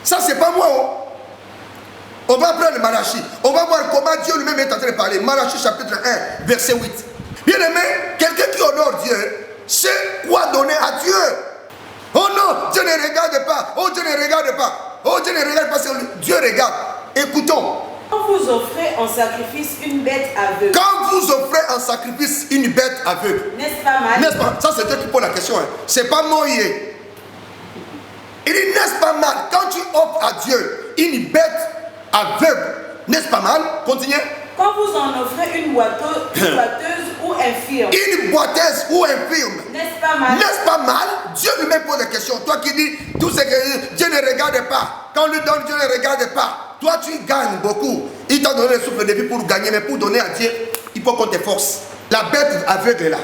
Ça, c'est pas moi. Oh. On va prendre le Malachie. On va voir comment Dieu lui-même est en train de parler. Malachie chapitre 1, verset 8. Bien aimé, quelqu'un qui honore Dieu, sait quoi donner à Dieu. Oh non, Dieu ne regarde pas. Oh, Dieu ne regarde pas. Oh, Dieu ne regarde pas. Dieu regarde. Écoutons. Quand vous offrez en sacrifice une bête aveugle. Quand vous offrez en sacrifice une bête aveugle. N'est-ce pas mal? N'est-ce pas? Ça, c'est Dieu qui pose la question. Hein. C'est pas Moïse. Il dit, n'est-ce pas mal? Quand tu offres à Dieu une bête aveugle, n'est-ce pas mal? Continuez. Quand vous en offrez une boiteuse ou infirme. Une boiteuse ou infirme. N'est-ce pas mal? N'est-ce pas mal? Dieu lui-même pose la question. Toi qui dis, tout ce que Dieu ne regarde pas. Quand on lui donne, Dieu ne regarde pas. Toi, tu gagnes beaucoup. Il t'a donné le souffle de vie pour gagner, mais pour donner à Dieu, il faut qu'on te force. La bête aveugle là,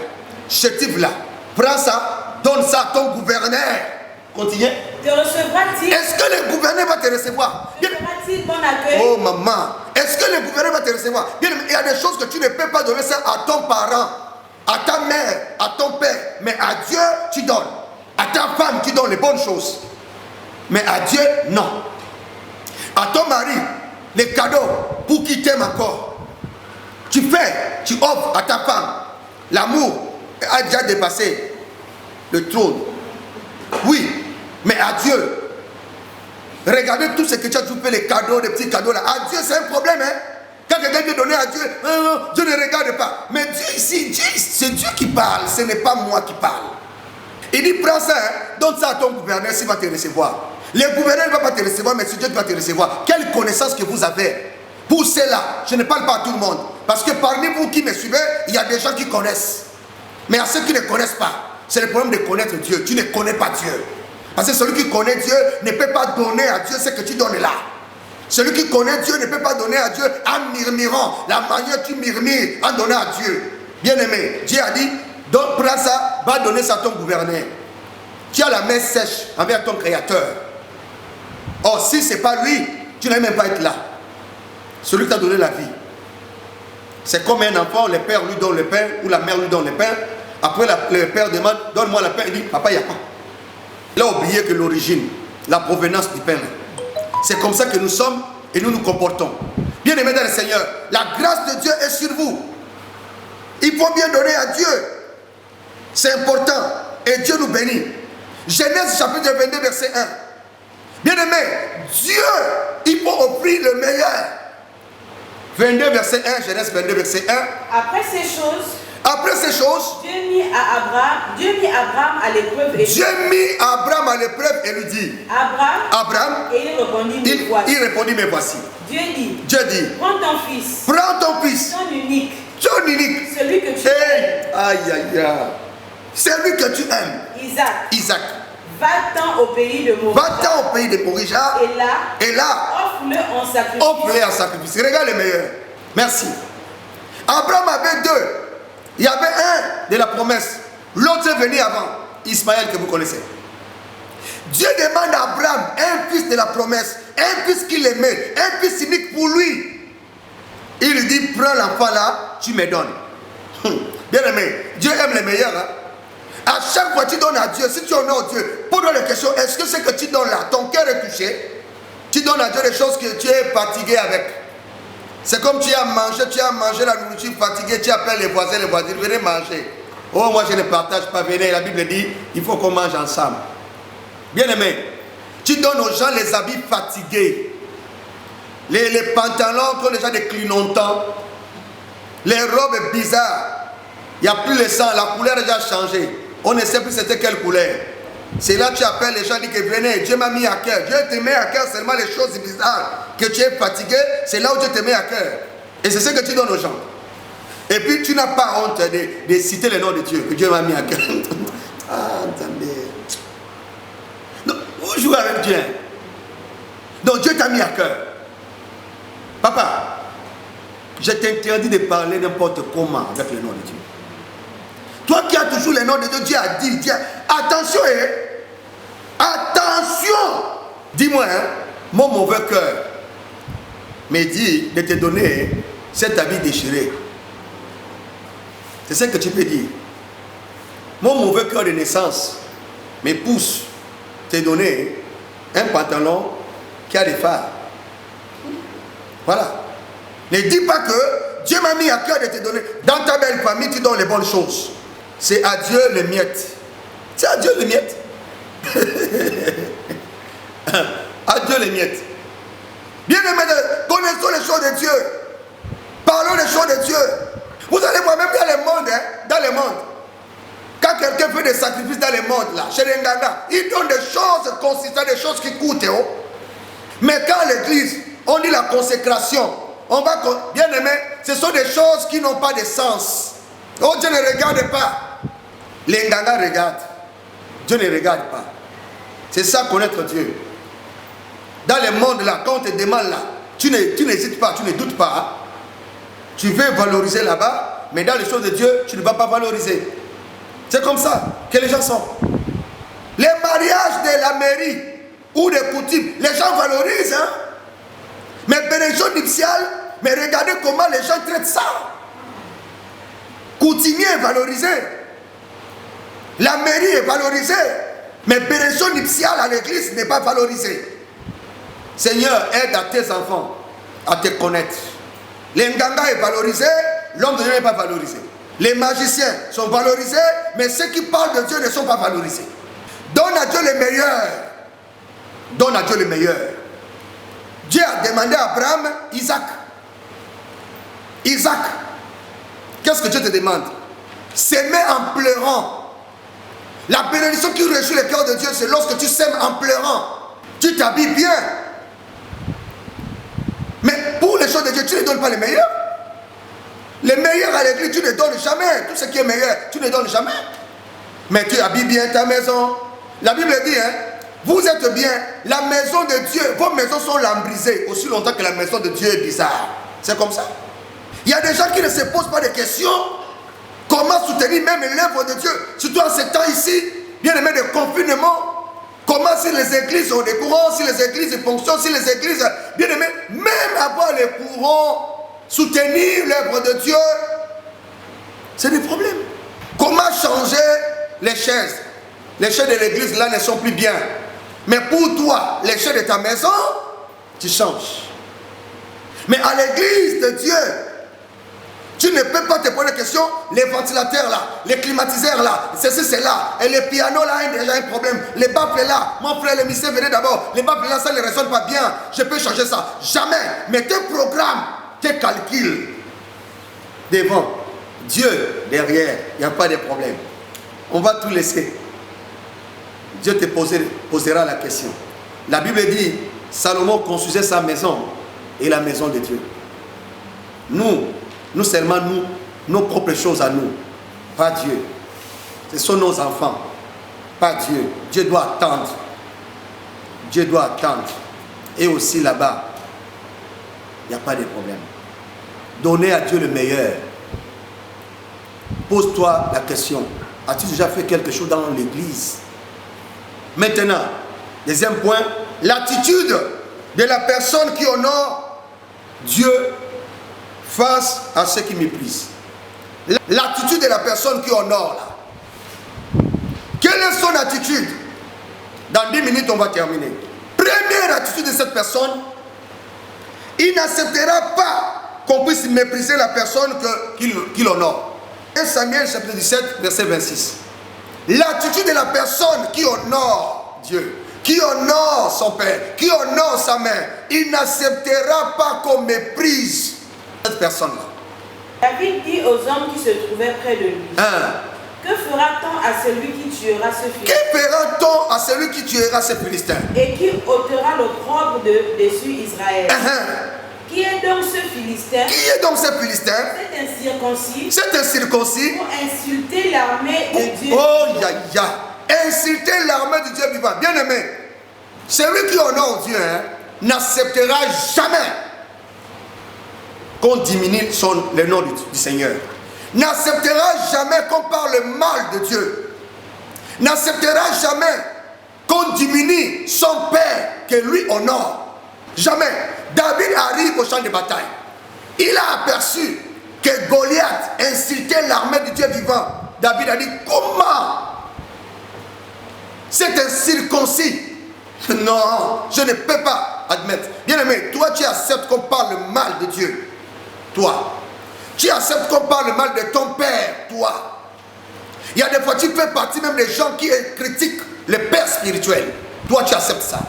chétive là, prends ça, donne ça à ton gouverneur. Continue. Te recevra-t-il? Est-ce que le gouverneur va te recevoir? Te fera-t-il bon accueil? Oh maman, est-ce que le gouverneur va te recevoir? Bien, il y a des choses que tu ne peux pas donner ça à ton parent, à ta mère, à ton père, mais à Dieu tu donnes. À ta femme tu donnes les bonnes choses, mais à Dieu non. À ton mari les cadeaux pour qu'il t'aime encore. Tu offres à ta femme. L'amour a déjà dépassé le trône. Oui, mais à Dieu. Regardez tout ce que tu as fait, les cadeaux, les petits cadeaux là. À Dieu, c'est un problème, hein. Quand quelqu'un veut donner à Dieu, Dieu ne regarde pas. Mais Dieu ici, c'est Dieu qui parle, ce n'est pas moi qui parle. Il dit, prends ça, hein, donne ça à ton gouverneur s'il va te recevoir. Le gouverneur ne va pas te recevoir, mais c'est Dieu qui va te recevoir. Quelle connaissance que vous avez. Pour cela, je ne parle pas à tout le monde. Parce que parmi vous qui me suivez, il y a des gens qui connaissent. Mais à ceux qui ne connaissent pas, c'est le problème de connaître Dieu. Tu ne connais pas Dieu. Parce que celui qui connaît Dieu ne peut pas donner à Dieu ce que tu donnes là. Celui qui connaît Dieu ne peut pas donner à Dieu en murmurant. La manière tu murmures en donnant à Dieu. Bien aimé, Dieu a dit, donc prends ça, va donner ça à ton gouverneur. Tu as la main sèche envers ton créateur. Or, si ce n'est pas lui, tu n'as même pas être là. Celui qui t'a donné la vie. C'est comme un enfant, le père lui donne le pain, ou la mère lui donne le pain. Après, le père demande, donne-moi le pain. Il dit, papa, il n'y a pas. Il a oublié que l'origine, la provenance du pain. C'est comme ça que nous sommes et nous nous comportons. Bien aimés dans le Seigneur, la grâce de Dieu est sur vous. Il faut bien donner à Dieu. C'est important. Et Dieu nous bénit. Genèse chapitre 22, verset 1. Bien aimé, Dieu, il faut offrir le meilleur. 22, verset 1, Genèse 22, verset 1. Après ces choses, Dieu mit Abraham à l'épreuve et Dieu mit Abraham à l'épreuve et lui dit, Abraham, et il répondit, mais voici. Dieu dit, prends ton fils, ton unique, celui que tu aimes. Aïe, aïe, aïe. Celui que tu aimes, Isaac. Va-t'en au pays de Morija. Et là, offre-le en sacrifice. Regarde le meilleur. Merci. Abraham avait deux. Il y avait un de la promesse. L'autre est venu avant. Ismaël que vous connaissez. Dieu demande à Abraham un fils de la promesse. Un fils qu'il aimait. Un fils unique pour lui. Il lui dit, prends l'enfant là, tu me donnes. Bien aimé. Dieu aime les meilleurs. Hein? À chaque fois que tu donnes à Dieu, si tu honores Dieu, pose-toi la question, est-ce que ce que tu donnes là, ton cœur est touché? Tu donnes à Dieu des choses que tu es fatigué avec. C'est comme tu as mangé la nourriture fatiguée, tu appelles les voisins, venez manger. Oh, moi je ne partage pas, venez, la Bible dit, il faut qu'on mange ensemble. Bien aimé, tu donnes aux gens les habits fatigués, les pantalons que les gens des clignotants, les robes bizarres, il n'y a plus le sang, la couleur a déjà changé. On ne sait plus c'était quelle couleur. C'est là que tu appelles les gens, dis que venez, Dieu m'a mis à cœur. Dieu te met à cœur seulement les choses bizarres. Que tu es fatigué, c'est là où Dieu te met à cœur. Et c'est ce que tu donnes aux gens. Et puis tu n'as pas honte de citer le nom de Dieu, que Dieu m'a mis à cœur. Ah, attendez. Donc, vous jouez avec Dieu. Donc Dieu t'a mis à cœur. Papa, je t'interdis de parler n'importe comment avec le nom de Dieu. Toi qui as toujours le nom de Dieu, Dieu a dit, attention, attention. Dis-moi, mon mauvais cœur me dit de te donner cet habit déchiré. C'est ce que tu peux dire. Mon mauvais cœur de naissance m'épouse t'a donné un pantalon qui a des phares. Voilà. Ne dis pas que Dieu m'a mis à cœur de te donner. Dans ta belle famille, tu donnes les bonnes choses. C'est à Dieu les miettes. C'est à Dieu les miettes. À Dieu les miettes. Bien-aimés, connaissons les choses de Dieu. Parlons des choses de Dieu. Vous allez voir même dans le monde, dans le monde. Quand quelqu'un fait des sacrifices dans le monde, là, chez les Nganga, il donne des choses consistantes, des choses qui coûtent. Oh. Mais quand l'église, on dit la consécration, on va, bien aimé, ce sont des choses qui n'ont pas de sens. Oh, Dieu ne regarde pas. Les Nganga regardent. Dieu ne regarde pas. C'est ça connaître Dieu. Dans le monde là, quand on te demande là, tu n'hésites pas, tu ne doutes pas. Hein? Tu veux valoriser là-bas, mais dans les choses de Dieu, tu ne vas pas valoriser. C'est comme ça que les gens sont. Les mariages de la mairie ou des coutumes, les gens valorisent. Hein? Mais bénédiction nuptiale, mais regardez comment les gens traitent ça. Coutumier est valorisé. La mairie est valorisée. Mais bénédiction nuptiale à l'église n'est pas valorisée. Seigneur, aide à tes enfants à te connaître. L'Nganga est valorisé, l'homme de Dieu n'est pas valorisé. Les magiciens sont valorisés, mais ceux qui parlent de Dieu ne sont pas valorisés. Donne à Dieu le meilleur. Donne à Dieu le meilleur. Dieu a demandé à Abraham, Isaac. Isaac, qu'est-ce que Dieu te demande? S'aimer en pleurant. La bénédiction qui réjouit le cœur de Dieu, c'est lorsque tu sèmes en pleurant. Tu t'habilles bien. Mais pour les choses de Dieu, tu ne donnes pas les meilleurs. Les meilleurs à l'église, tu ne donnes jamais. Tout ce qui est meilleur, tu ne donnes jamais. Mais tu habilles bien ta maison. La Bible dit, hein, vous êtes bien. La maison de Dieu, vos maisons sont lambrisées aussi longtemps que la maison de Dieu est bizarre. C'est comme ça. Il y a des gens qui ne se posent pas de questions. Comment soutenir même l'œuvre de Dieu, surtout en ce temps ici, bien aimé, de confinement. Comment si les églises ont des courants, si les églises fonctionnent, si les églises, bien aimé, même avoir les courants, soutenir l'œuvre de Dieu, c'est des problèmes. Comment changer les chaises? Les chaises de l'église là ne sont plus bien. Mais pour toi, les chaises de ta maison, tu changes. Mais à l'église de Dieu, tu ne peux pas te poser la question, les ventilateurs là, les climatiseurs là, ceci, c'est là, et les pianos là, il y a déjà un problème, les baffles là, mon frère, le ministère venait d'abord, les baffles là, ça ne résonne pas bien, je peux changer ça. Jamais. Mais tes programmes, tes calculs, devant, Dieu derrière, il n'y a pas de problème. On va tout laisser. Dieu te posera la question. La Bible dit, Salomon construisait sa maison et la maison de Dieu. Nous seulement, nos propres choses à nous, pas Dieu. Ce sont nos enfants, pas Dieu. Dieu doit attendre. Dieu doit attendre. Et aussi là-bas, il n'y a pas de problème. Donnez à Dieu le meilleur. Pose-toi la question, as-tu déjà fait quelque chose dans l'église? Maintenant, deuxième point, l'attitude de la personne qui honore Dieu face à ceux qui méprisent. L'attitude de la personne qui honore là. Quelle est son attitude? Dans 10 minutes, on va terminer. Première attitude de cette personne, il n'acceptera pas qu'on puisse mépriser la personne qu'il honore. 1 Samuel chapitre 17, verset 26. L'attitude de la personne qui honore Dieu, qui honore son Père, qui honore sa mère, il n'acceptera pas qu'on méprise cette personne-là. David dit aux hommes qui se trouvaient près de lui, que fera-t-on à celui qui tuera ce Philistin? Que fera-t-on à celui qui tuera ce Philistin? Et qui ôtera l'opprobre dessus Israël? Qui est donc ce Philistin? Qui est donc ce Philistin? C'est un circoncis. C'est un circoncis. Pour insulter l'armée de Dieu. Oh, insulter l'armée de Dieu vivant. Bien aimé, celui qui honore Dieu n'acceptera jamais qu'on diminue le nom du Seigneur. N'acceptera jamais qu'on parle mal de Dieu. N'acceptera jamais qu'on diminue son Père que lui honore. Jamais. David arrive au champ de bataille. Il a aperçu que Goliath insultait l'armée du Dieu vivant. David a dit, comment C'est un circoncis. Non, je ne peux pas admettre. Bien-aimé, toi tu acceptes qu'on parle le mal de Dieu. Toi. Tu acceptes qu'on parle le mal de ton père. Toi. Il y a des fois tu fais partie même des gens qui critiquent les pères spirituels. Toi tu acceptes ça.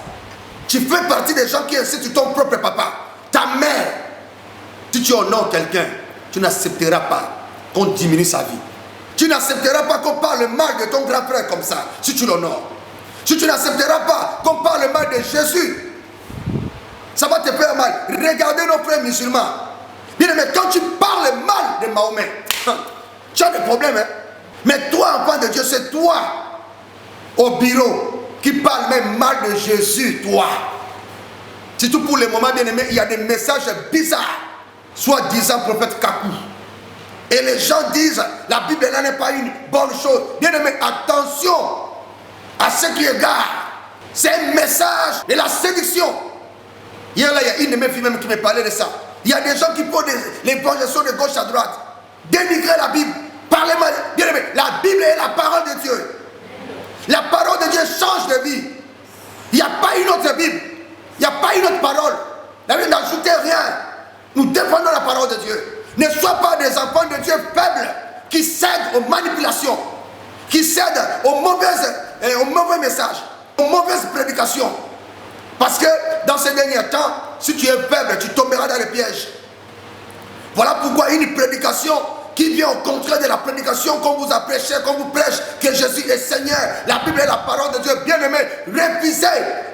Tu fais partie des gens qui insultent ton propre papa, ta mère. Si tu honores quelqu'un, tu n'accepteras pas qu'on diminue sa vie. Tu n'accepteras pas qu'on parle le mal de ton grand frère comme ça, si tu l'honores. Si tu n'accepteras pas qu'on parle le mal de Jésus, ça va te faire mal. Regardez nos frères musulmans. Bien aimé, quand tu parles le mal de Mahomet, tu as des problèmes. Hein? Mais toi, enfant de Dieu, c'est toi, au bureau, qui parle même mal de Jésus, toi. Surtout pour le moment, bien aimé, il y a des messages bizarres. Soi-disant prophète Kakou. Et les gens disent, la Bible là n'est pas une bonne chose. Bien aimé, attention à ce qui égare. C'est un message de la séduction. Hier là, il y a une de mes filles même qui me parlait de ça. Il y a des gens qui font l'évangélisation de gauche à droite. Dénigrer la Bible. Parler mal. Bien aimé, la Bible est la parole de Dieu. La parole de Dieu change de vie. Il n'y a pas une autre Bible. Il n'y a pas une autre parole. La Bible n'ajoute rien. Nous défendons la parole de Dieu. Ne sois pas des enfants de Dieu faibles qui cèdent aux manipulations, qui cèdent aux mauvais messages, aux mauvaises prédications. Parce que dans ces derniers temps, si tu es faible, tu tomberas dans les pièges. Voilà pourquoi une prédication qui vient au contraire de la prédication qu'on vous a prêché, qu'on vous prêche, que Jésus est Seigneur, la Bible est la parole de Dieu, bien-aimé, refusez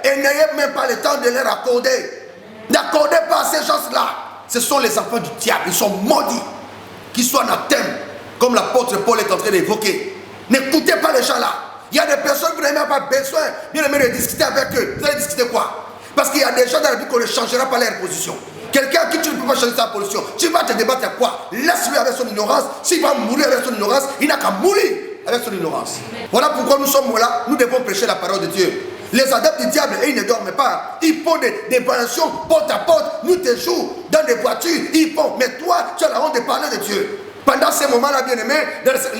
et n'ayez même pas le temps de leur accorder. N'accordez pas à ces gens-là. Ce sont les enfants du diable, ils sont maudits, qu'ils soient anathèmes, comme l'apôtre Paul est en train d'évoquer. N'écoutez pas les gens là. Il y a des personnes que vous n'avez pas besoin, bien aimé, de discuter avec eux. Vous allez discuter quoi? Parce qu'il y a des gens dans la vie qu'on ne changera pas leur position. Quelqu'un à qui tu ne peux pas changer sa position, tu vas te débattre à quoi? Laisse-le avec son ignorance. S'il va mourir avec son ignorance, il n'a qu'à mourir avec son ignorance. Voilà pourquoi nous sommes là, nous devons prêcher la parole de Dieu. Les adeptes du diable, ils ne dorment pas. Ils font des préventions porte à porte, nuit et jour, dans des voitures. Ils font. Mais toi, tu as la honte de parler de Dieu. Pendant ces moments-là, bien-aimé,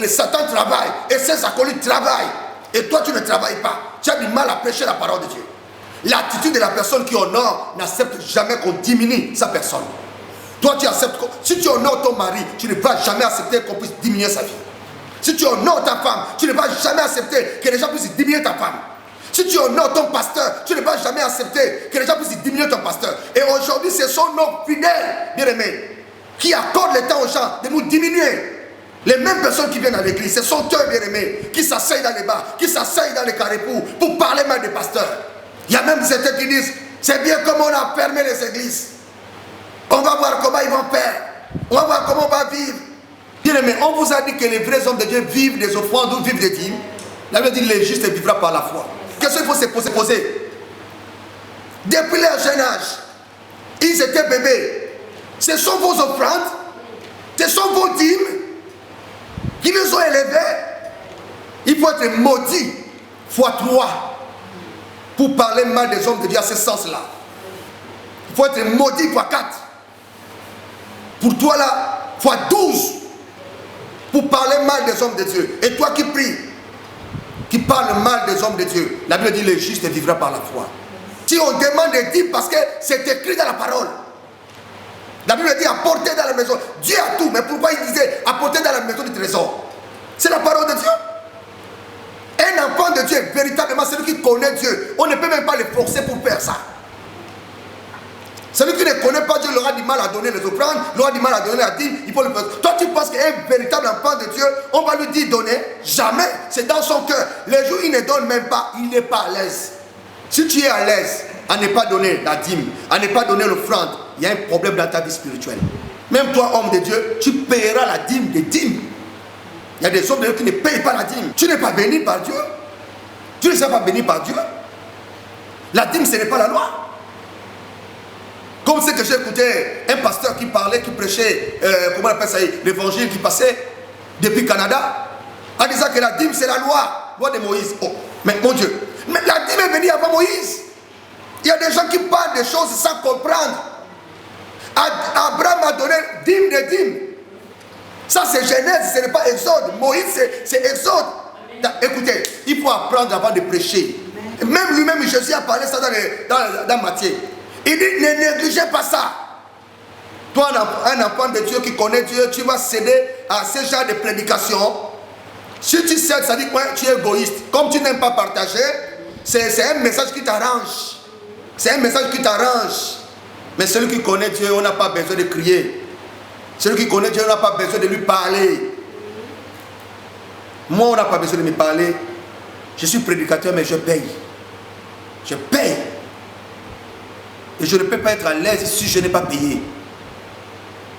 le Satan travaille et ses acolytes travaillent. Et toi, tu ne travailles pas. Tu as du mal à prêcher la parole de Dieu. L'attitude de la personne qui honore n'accepte jamais qu'on diminue sa personne. Toi, tu acceptes. Si tu honores ton mari, tu ne vas jamais accepter qu'on puisse diminuer sa vie. Si tu honores ta femme, tu ne vas jamais accepter que les gens puissent diminuer ta femme. Si tu honores ton pasteur, tu ne vas jamais accepter que les gens puissent diminuer ton pasteur. Et aujourd'hui, ce sont nos fidèles, bien-aimés, qui accordent le temps aux gens de nous diminuer. Les mêmes personnes qui viennent à l'église, ce sont eux, bien-aimés, qui s'asseyent dans les bars, qui s'asseyent dans les carrefours pour parler mal des pasteurs. Il y a même certains qui disent, c'est bien comme on a fermé les églises. On va voir comment ils vont faire. On va voir comment on va vivre. Bien-aimés, on vous a dit que les vrais hommes de Dieu vivent des offrandes ou vivent des dîmes. La Bible dit, le juste vivra par la foi. Qu'est-ce qu'il faut se poser? Depuis leur jeune âge, ils étaient bébés. Ce sont vos offrandes, ce sont vos dîmes qui les ont élevés. Il faut être maudit fois 3 pour parler mal des hommes de Dieu à ce sens-là. Il faut être maudit fois 4. Pour toi là, fois 12 pour parler mal des hommes de Dieu. Et toi qui pries, qui parle mal des hommes de Dieu, la Bible dit le juste vivra par la foi. Si on demande des dîmes parce que c'est écrit dans la parole, la Bible dit apporter dans la maison. Dieu a tout, mais pourquoi il disait apporter dans la maison du trésor? C'est la parole de Dieu. Un enfant de Dieu, véritablement celui qui connaît Dieu, on ne peut même pas le forcer pour faire ça. Celui qui ne connaît pas Dieu, il aura du mal à donner les offrandes, il aura du mal à donner la dîme, il faut le faire. Toi tu penses qu'un véritable enfant de Dieu, on va lui dire donner? Jamais, c'est dans son cœur. Les jours où il ne donne même pas, il n'est pas à l'aise. Si tu es à l'aise à ne pas donner la dîme, à ne pas donner l'offrande, il y a un problème dans ta vie spirituelle. Même toi, homme de Dieu, tu paieras la dîme des dîmes. Il y a des hommes de Dieu qui ne payent pas la dîme. Tu n'es pas béni par Dieu. Tu ne seras pas béni par Dieu. La dîme, ce n'est pas la loi. Comme c'est que j'ai écouté un pasteur qui parlait, qui prêchait, comment on appelle ça, l'évangile qui passait depuis Canada, en disant que la dîme c'est la loi de Moïse. Oh, mais mon Dieu, mais la dîme est venue avant Moïse. Il y a des gens qui parlent des choses sans comprendre. Abraham a donné dîme de dîme. Ça c'est Genèse, ce n'est pas Exode. Moïse c'est Exode. Écoutez, il faut apprendre avant de prêcher. Même lui-même, Jésus a parlé ça dans Matthieu. Il dit, ne négligez pas ça. Toi, un enfant de Dieu qui connaît Dieu, tu vas céder à ce genre de prédication. Si tu cèdes, ça dit quoi? Tu es égoïste. Comme tu n'aimes pas partager, c'est un message qui t'arrange. C'est un message qui t'arrange. Mais celui qui connaît Dieu, on n'a pas besoin de crier. Celui qui connaît Dieu, on n'a pas besoin de lui parler. Moi, on n'a pas besoin de me parler. Je suis prédicateur, mais je paye. Je paye. Et je ne peux pas être à l'aise si je n'ai pas payé.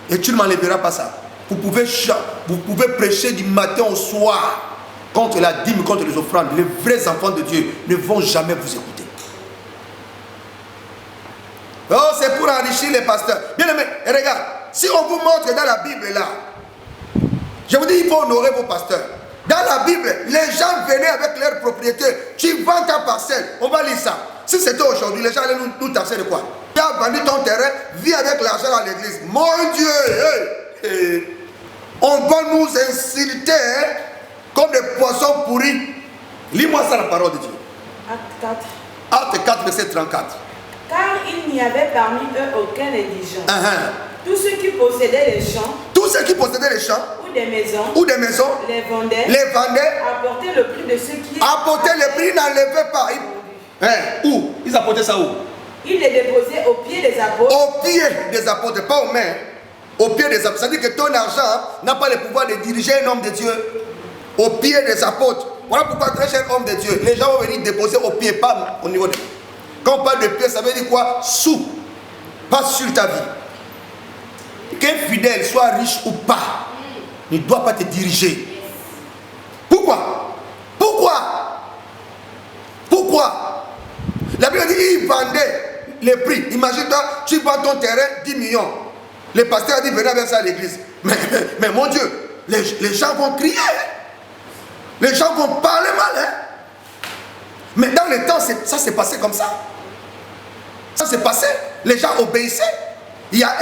Et tu ne m'enlèveras pas ça. Vous pouvez prêcher du matin au soir contre la dîme, contre les offrandes. Les vrais enfants de Dieu ne vont jamais vous écouter. Oh, c'est pour enrichir les pasteurs. Bien aimé, regarde, si on vous montre dans la Bible là, je vous dis, il faut honorer vos pasteurs. Dans la Bible, les gens venaient avec leur propriété. Tu vends ta parcelle, on va lire ça. Si c'était aujourd'hui, les gens allaient nous taxer de quoi? Tu as vendu ton terrain, vis avec l'argent à l'église. Mon Dieu, on va nous insulter comme des poissons pourris. Lis-moi ça, la parole de Dieu. Acte 4. Acte 4, verset 34. Car il n'y avait parmi eux aucun indigent. Tous ceux qui possédaient les champs, ou des maisons, les vendaient, apportaient le prix de ceux qui apportaient le prix, n'enlevaient pas. Où? Ils apportaient ça où? Ils les déposaient aux pieds des apôtres. Aux pieds des apôtres, pas aux mains. Aux pieds des apôtres. C'est-à-dire que ton argent n'a pas le pouvoir de diriger un homme de Dieu. Aux pieds des apôtres. Voilà pourquoi, très cher homme de Dieu, les gens vont venir déposer aux pieds, pas au niveau de. Quand on parle de pieds, ça veut dire quoi? Sous. Pas sur ta vie. Qu'un fidèle soit riche ou pas, ne doit pas te diriger. Pourquoi? La Bible dit qu'il vendait les prix. Imagine-toi, tu vends ton terrain 10 millions. Le pasteur a dit venez avec ça à l'église. Mais mon Dieu, les gens vont crier. Les gens vont parler mal. Mais dans le temps, ça s'est passé comme ça. Ça s'est passé. Les gens obéissaient. Il y a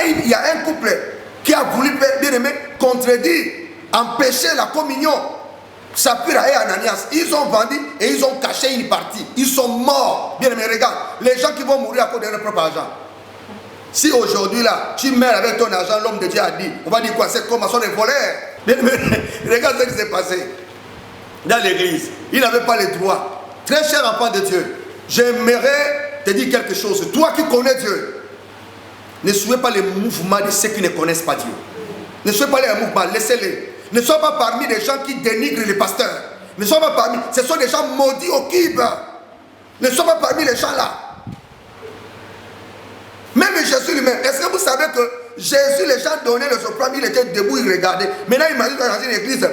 un couple qui a voulu, bien aimé, contredire, empêcher la communion. Saphira et Ananias, ils ont vendu et ils ont caché une partie. Ils sont morts. Bien aimé, regarde, les gens qui vont mourir à cause de leur propre argent. Si aujourd'hui là, tu meurs avec ton argent, l'homme de Dieu a dit, on va dire quoi? C'est comme des voleurs. Bien aimé, regarde ce qui s'est passé dans l'église. Ils n'avaient pas les droits. Très cher enfant de Dieu, j'aimerais te dire quelque chose. Toi qui connais Dieu, ne suivez pas les mouvements de ceux qui ne connaissent pas Dieu. Ne suivez pas les mouvements, laissez-les. Ne sois pas parmi les gens qui dénigrent les pasteurs. Ne sois pas parmi. Ce sont des gens maudits au kib. Ne sois pas parmi les gens là. Même Jésus lui-même. Est-ce que vous savez que Jésus, les gens donnaient les offrandes, il était debout, il regardait. Maintenant, imagine dans une église,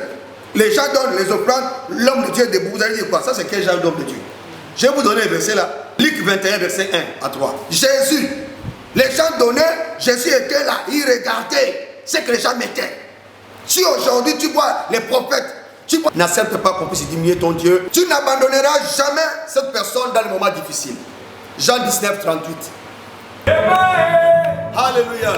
les gens donnent les offrandes, l'homme de Dieu est debout. Vous allez dire quoi? Ça, c'est quel genre d'homme de Dieu? Je vais vous donner un verset là. Luc 21, verset 1 à 3. Jésus, les gens donnaient, Jésus était là, il regardait ce que les gens mettaient. Si aujourd'hui tu vois les prophètes, tu n'acceptes pas qu'on puisse diminuer ton Dieu, tu n'abandonneras jamais cette personne dans les moments difficiles. Jean 19, 38. Alléluia.